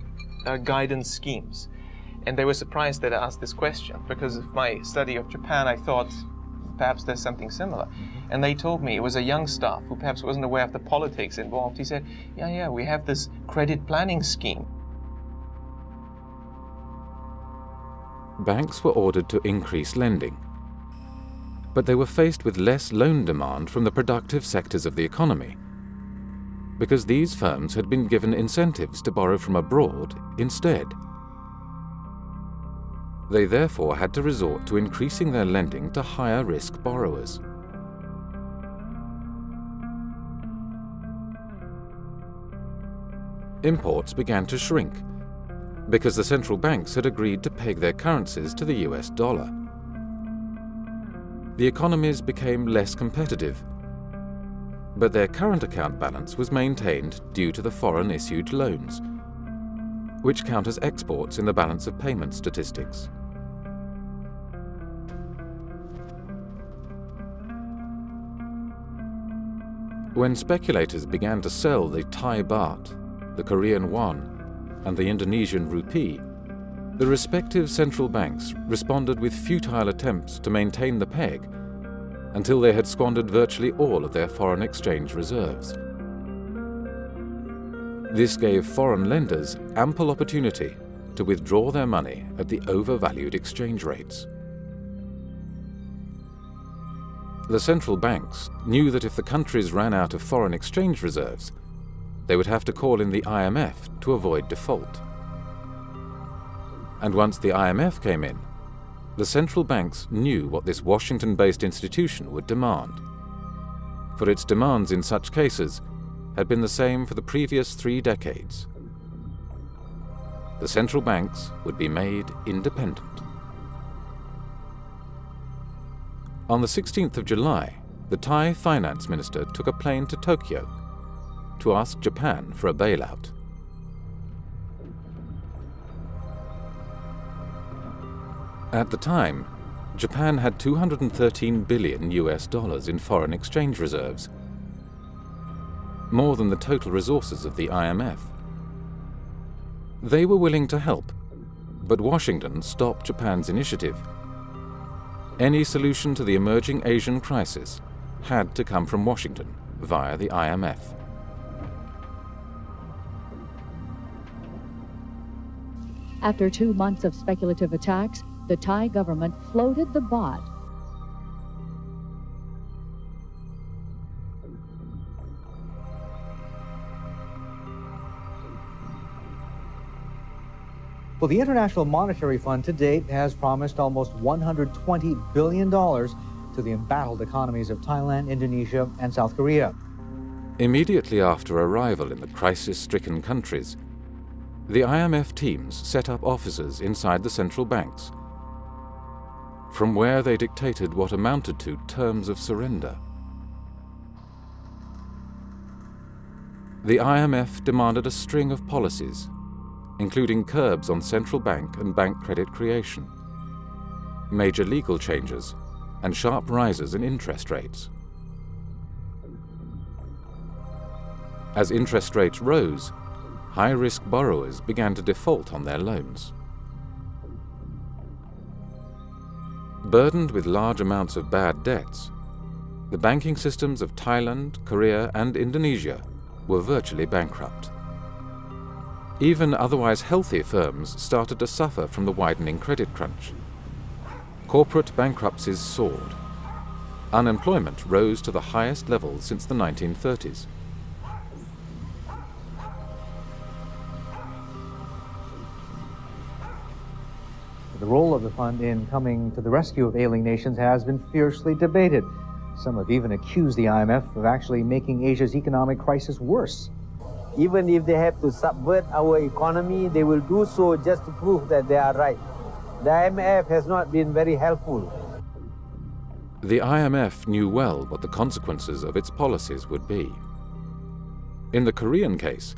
guidance schemes? And they were surprised that I asked this question, because of my study of Japan, I thought perhaps there's something similar. And they told me, it was a young staff who perhaps wasn't aware of the politics involved. He said, yeah, we have this credit planning scheme. Banks were ordered to increase lending, but they were faced with less loan demand from the productive sectors of the economy, because these firms had been given incentives to borrow from abroad instead. They therefore had to resort to increasing their lending to higher-risk borrowers. Imports began to shrink, because the central banks had agreed to peg their currencies to the US dollar. The economies became less competitive, but their current account balance was maintained due to the foreign-issued loans, which count as exports in the balance of payment statistics. When speculators began to sell the Thai baht, the Korean won, and the Indonesian rupee, the respective central banks responded with futile attempts to maintain the peg until they had squandered virtually all of their foreign exchange reserves. This gave foreign lenders ample opportunity to withdraw their money at the overvalued exchange rates. The central banks knew that if the countries ran out of foreign exchange reserves, they would have to call in the IMF to avoid default. And once the IMF came in, the central banks knew what this Washington-based institution would demand, for its demands in such cases had been the same for the previous 3 decades. The central banks would be made independent. On the 16th of July, the Thai finance minister took a plane to Tokyo to ask Japan for a bailout. At the time, Japan had $213 billion in foreign exchange reserves, more than the total resources of the IMF. They were willing to help, but Washington stopped Japan's initiative. Any solution to the emerging Asian crisis had to come from Washington via the IMF. After 2 months of speculative attacks, the Thai government floated the baht. Well, the International Monetary Fund to date has promised almost $120 billion to the embattled economies of Thailand, Indonesia, and South Korea. Immediately after arrival in the crisis-stricken countries, the IMF teams set up offices inside the central banks, from where they dictated what amounted to terms of surrender. The IMF demanded a string of policies, including curbs on central bank and bank credit creation, major legal changes, and sharp rises in interest rates. As interest rates rose, high-risk borrowers began to default on their loans. Burdened with large amounts of bad debts, the banking systems of Thailand, Korea, and Indonesia were virtually bankrupt. Even otherwise healthy firms started to suffer from the widening credit crunch. Corporate bankruptcies soared. Unemployment rose to the highest level since the 1930s. The role of the fund in coming to the rescue of ailing nations has been fiercely debated. Some have even accused the IMF of actually making Asia's economic crisis worse. Even if they have to subvert our economy, they will do so just to prove that they are right. The IMF has not been very helpful. The IMF knew well what the consequences of its policies would be. In the Korean case,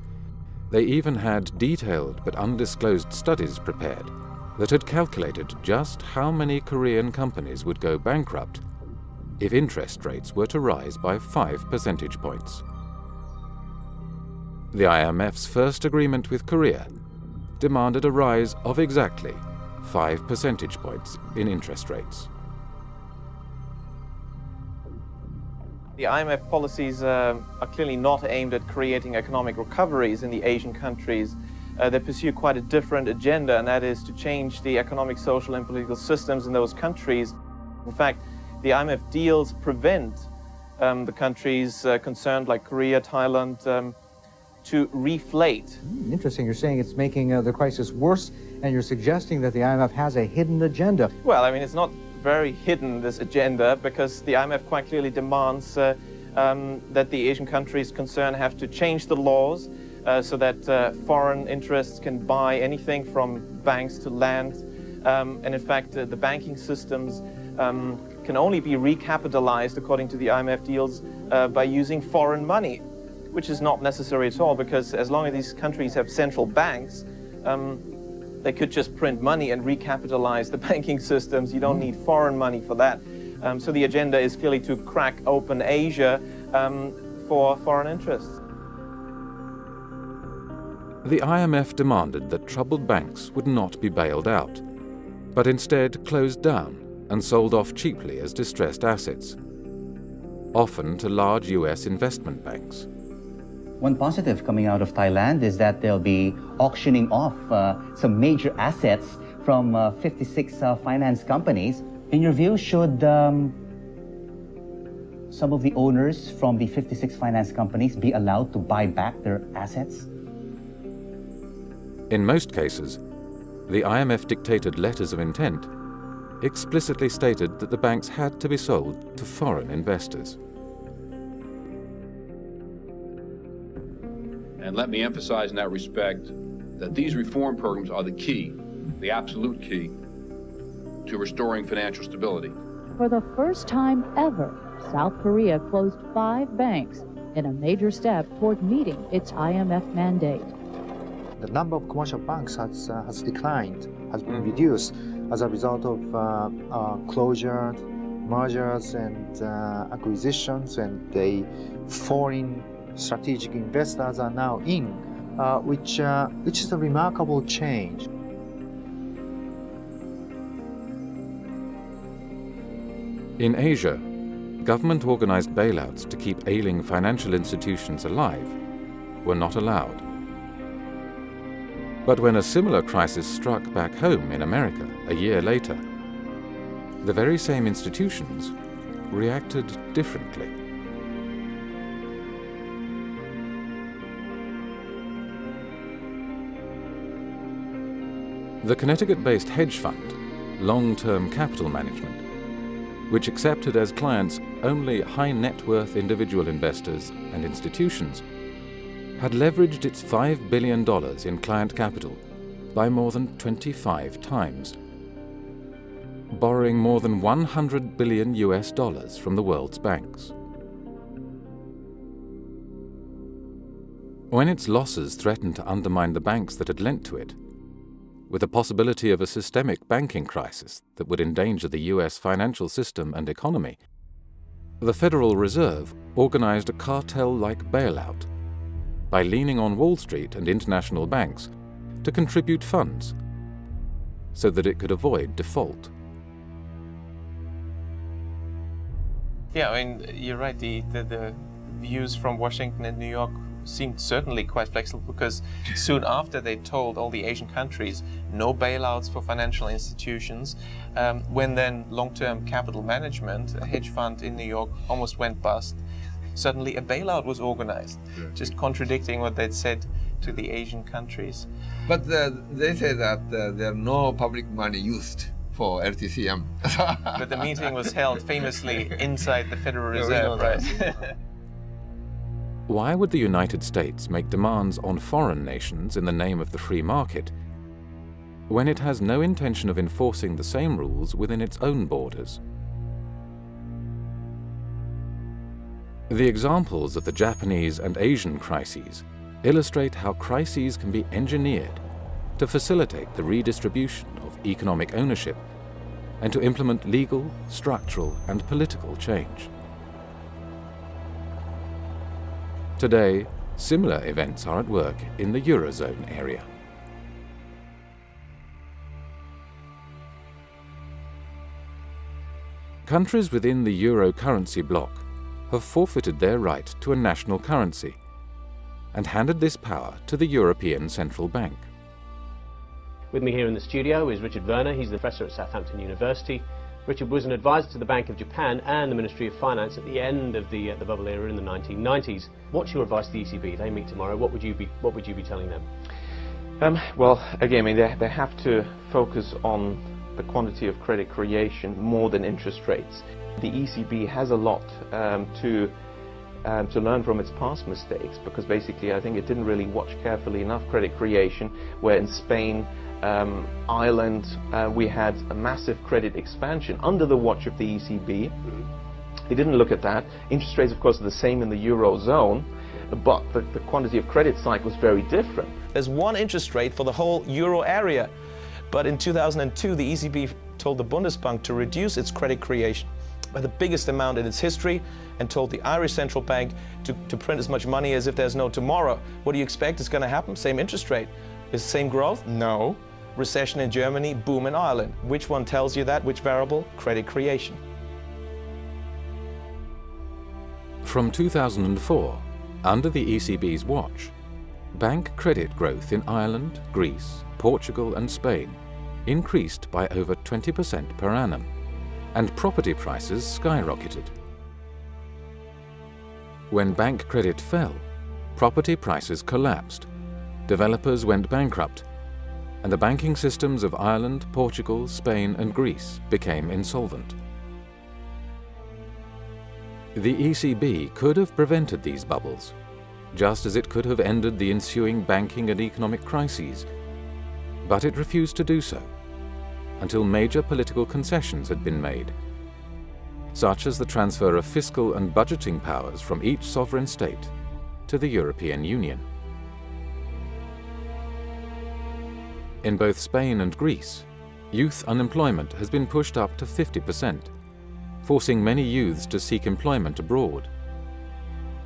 they even had detailed but undisclosed studies prepared that had calculated just how many Korean companies would go bankrupt if interest rates were to rise by 5 percentage points. The IMF's first agreement with Korea demanded a rise of exactly 5 percentage points in interest rates. The IMF policies are clearly not aimed at creating economic recoveries in the Asian countries. They pursue quite a different agenda, and that is to change the economic, social, and political systems in those countries. In fact, the IMF deals prevent the countries concerned, like Korea, Thailand, to reflate. Interesting. You're saying it's making the crisis worse, and you're suggesting that the IMF has a hidden agenda. Well, I mean, it's not very hidden, this agenda, because the IMF quite clearly demands that the Asian countries concerned have to change the laws so that foreign interests can buy anything from banks to land. And in fact, the banking systems can only be recapitalized, according to the IMF deals, by using foreign money, which is not necessary at all, because as long as these countries have central banks, they could just print money and recapitalize the banking systems. You don't need foreign money for that. So the agenda is clearly to crack open Asia for foreign interests. The IMF demanded that troubled banks would not be bailed out, but instead closed down and sold off cheaply as distressed assets, often to large US investment banks. One positive coming out of Thailand is that they'll be auctioning off some major assets from 56 finance companies. In your view, should some of the owners from the 56 finance companies be allowed to buy back their assets? In most cases, the IMF dictated letters of intent explicitly stated that the banks had to be sold to foreign investors. And let me emphasize in that respect that these reform programs are the key, the absolute key, to restoring financial stability. For the first time ever, South Korea closed 5 banks in a major step toward meeting its IMF mandate. The number of commercial banks has declined, has been reduced as a result of closure, mergers, and acquisitions, and the foreign strategic investors are now in, which is a remarkable change. In Asia, government-organized bailouts to keep ailing financial institutions alive were not allowed. But when a similar crisis struck back home in America a year later, the very same institutions reacted differently. The Connecticut-based hedge fund, Long-Term Capital Management, which accepted as clients only high-net-worth individual investors and institutions, had leveraged its $5 billion in client capital by more than 25 times, borrowing more than $100 billion from the world's banks. When its losses threatened to undermine the banks that had lent to it, with the possibility of a systemic banking crisis that would endanger the US financial system and economy, the Federal Reserve organized a cartel-like bailout by leaning on Wall Street and international banks to contribute funds so that it could avoid default. Yeah, I mean, you're right. The views from Washington and New York seemed certainly quite flexible, because soon after they told all the Asian countries no bailouts for financial institutions. When then long-term capital management, a hedge fund in New York, almost went bust, suddenly a bailout was organized, just contradicting what they'd said to the Asian countries. But they say that there are no public money used for LTCM. But the meeting was held famously inside the Federal Reserve, right? Why would the United States make demands on foreign nations in the name of the free market when it has no intention of enforcing the same rules within its own borders? The examples of the Japanese and Asian crises illustrate how crises can be engineered to facilitate the redistribution of economic ownership and to implement legal, structural, and political change. Today, similar events are at work in the Eurozone area. Countries within the euro currency bloc have forfeited their right to a national currency and handed this power to the European Central Bank. With me here in the studio is Richard Werner. He's the professor at Southampton University. Richard was an advisor to the Bank of Japan and the Ministry of Finance at the end of the bubble era in the 1990s. What's your advice to the ECB? They meet tomorrow. What would you be telling them? Well, again, I mean, they have to focus on the quantity of credit creation more than interest rates. The ECB has a lot to learn from its past mistakes, because basically I think it didn't really watch carefully enough credit creation, where in Spain, Ireland, we had a massive credit expansion under the watch of the ECB. They didn't look at that. Interest rates, of course, are the same in the Eurozone, but the quantity of credit cycle is very different. There's one interest rate for the whole euro area, but in 2002 the ECB told the Bundesbank to reduce its credit creation by the biggest amount in its history, and told the Irish Central Bank to print as much money as if there's no tomorrow. What do you expect is going to happen? Same interest rate. Is the same growth? No. Recession in Germany, boom in Ireland. Which one tells you that? Which variable? Credit creation. From 2004, under the ECB's watch, bank credit growth in Ireland, Greece, Portugal and Spain increased by over 20% per annum, and property prices skyrocketed. When bank credit fell, property prices collapsed, developers went bankrupt, and the banking systems of Ireland, Portugal, Spain and Greece became insolvent. The ECB could have prevented these bubbles, just as it could have ended the ensuing banking and economic crises, but it refused to do so until major political concessions had been made, such as the transfer of fiscal and budgeting powers from each sovereign state to the European Union. In both Spain and Greece, youth unemployment has been pushed up to 50%, forcing many youths to seek employment abroad.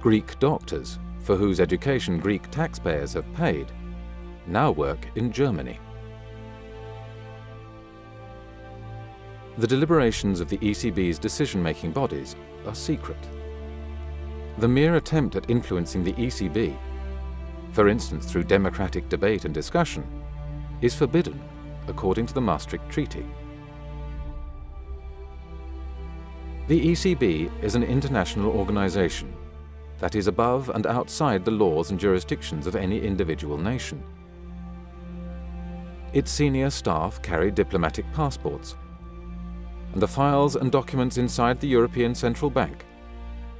Greek doctors, for whose education Greek taxpayers have paid, now work in Germany. The deliberations of the ECB's decision-making bodies are secret. The mere attempt at influencing the ECB, for instance through democratic debate and discussion, is forbidden according to the Maastricht Treaty. The ECB is an international organization that is above and outside the laws and jurisdictions of any individual nation. Its senior staff carry diplomatic passports, and the files and documents inside the European Central Bank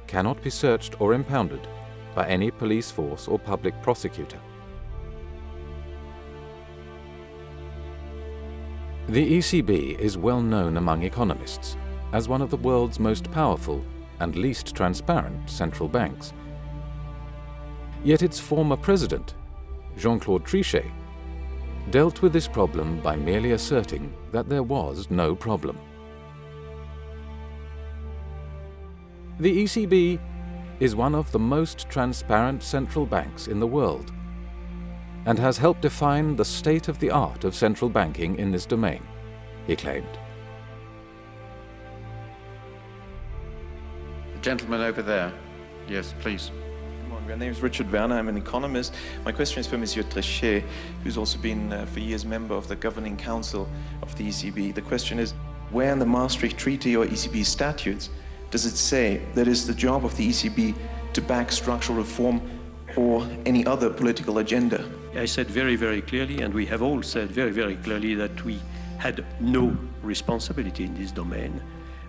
cannot be searched or impounded by any police force or public prosecutor. The ECB is well known among economists as one of the world's most powerful and least transparent central banks. Yet its former president, Jean-Claude Trichet, dealt with this problem by merely asserting that there was no problem. The ECB is one of the most transparent central banks in the world and has helped define the state of the art of central banking in this domain, he claimed. Gentleman over there. Yes, please. My name is Richard Werner. I'm an economist. My question is for Monsieur Trichet, who's also been for years member of the Governing Council of the ECB. The question is, where in the Maastricht Treaty or ECB statutes does it say that it's the job of the ECB to back structural reform or any other political agenda? I said very, very clearly, and we have all said very, very clearly, that we had no responsibility in this domain.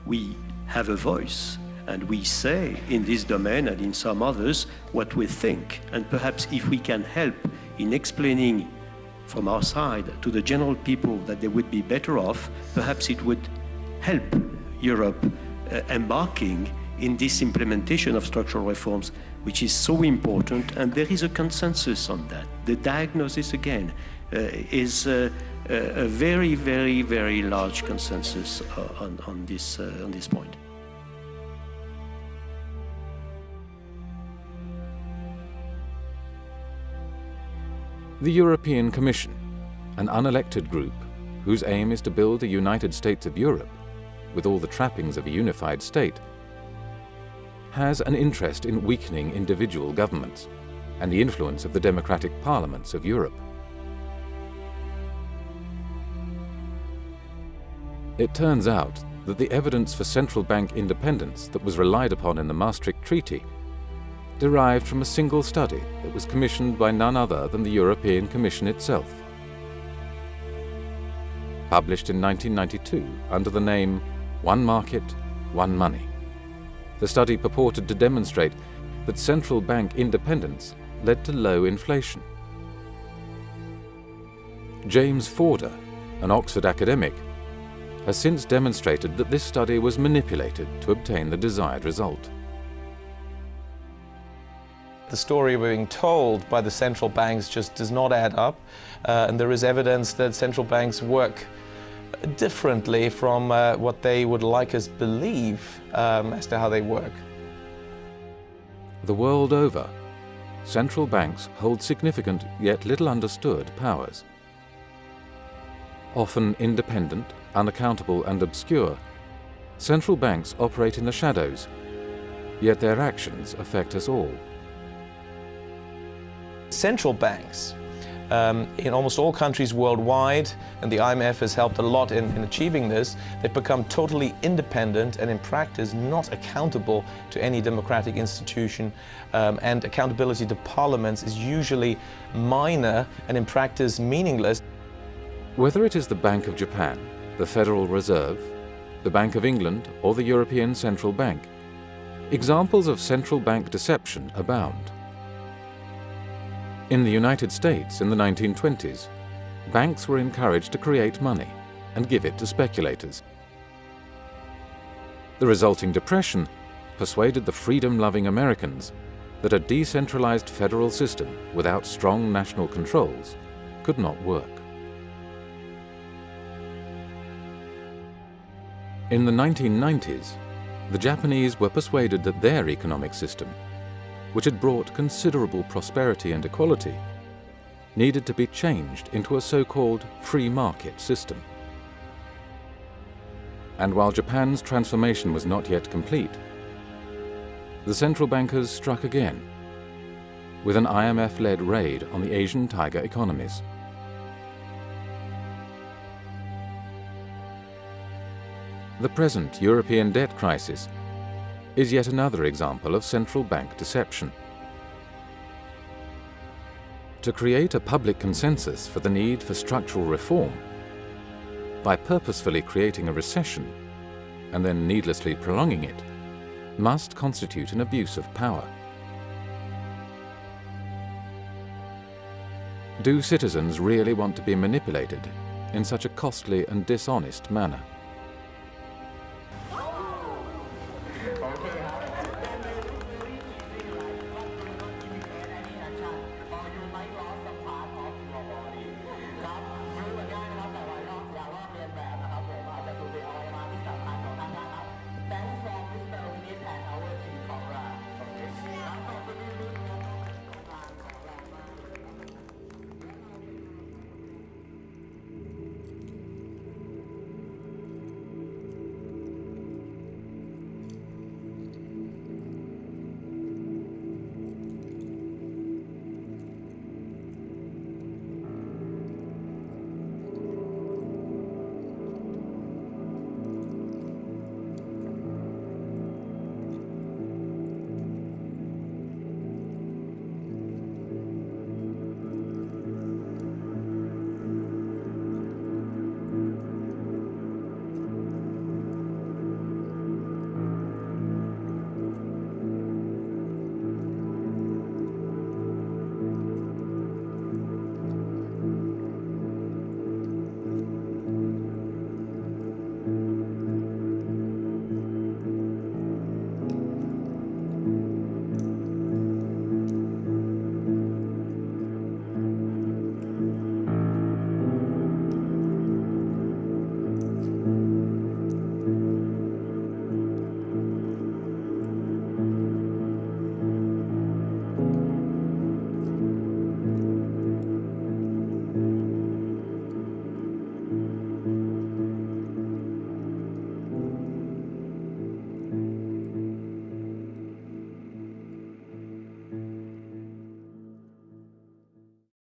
We have a voice, and we say in this domain and in some others what we think. And perhaps if we can help in explaining from our side to the general people that they would be better off, perhaps it would help Europe embarking in this implementation of structural reforms, which is so important, and there is a consensus on that. The diagnosis, again, is a very, very, very large consensus on this point. The European Commission, an unelected group whose aim is to build a United States of Europe with all the trappings of a unified state, has an interest in weakening individual governments and the influence of the democratic parliaments of Europe. It turns out that the evidence for central bank independence that was relied upon in the Maastricht Treaty derived from a single study that was commissioned by none other than the European Commission itself. Published in 1992 under the name One Market, One Money, the study purported to demonstrate that central bank independence led to low inflation. James Forder, an Oxford academic, has since demonstrated that this study was manipulated to obtain the desired result. The story we're being told by the central banks just does not add up, and there is evidence that central banks work differently from what they would like us believe as to how they work. The world over, central banks hold significant yet little understood powers. Often independent, unaccountable and obscure, central banks operate in the shadows, yet their actions affect us all. Central banks in almost all countries worldwide, and the IMF has helped a lot in achieving this, they've become totally independent and in practice not accountable to any democratic institution, and accountability to parliaments is usually minor and in practice meaningless. Whether it is the Bank of Japan, the Federal Reserve, the Bank of England or the European Central Bank, examples of central bank deception abound. In the United States in the 1920s, banks were encouraged to create money and give it to speculators. The resulting depression persuaded the freedom-loving Americans that a decentralized federal system without strong national controls could not work. In the 1990s, the Japanese were persuaded that their economic system, which had brought considerable prosperity and equality, needed to be changed into a so-called free market system. And while Japan's transformation was not yet complete, the central bankers struck again, with an IMF-led raid on the Asian tiger economies. The present European debt crisis is yet another example of central bank deception. To create a public consensus for the need for structural reform, by purposefully creating a recession and then needlessly prolonging it, must constitute an abuse of power. Do citizens really want to be manipulated in such a costly and dishonest manner?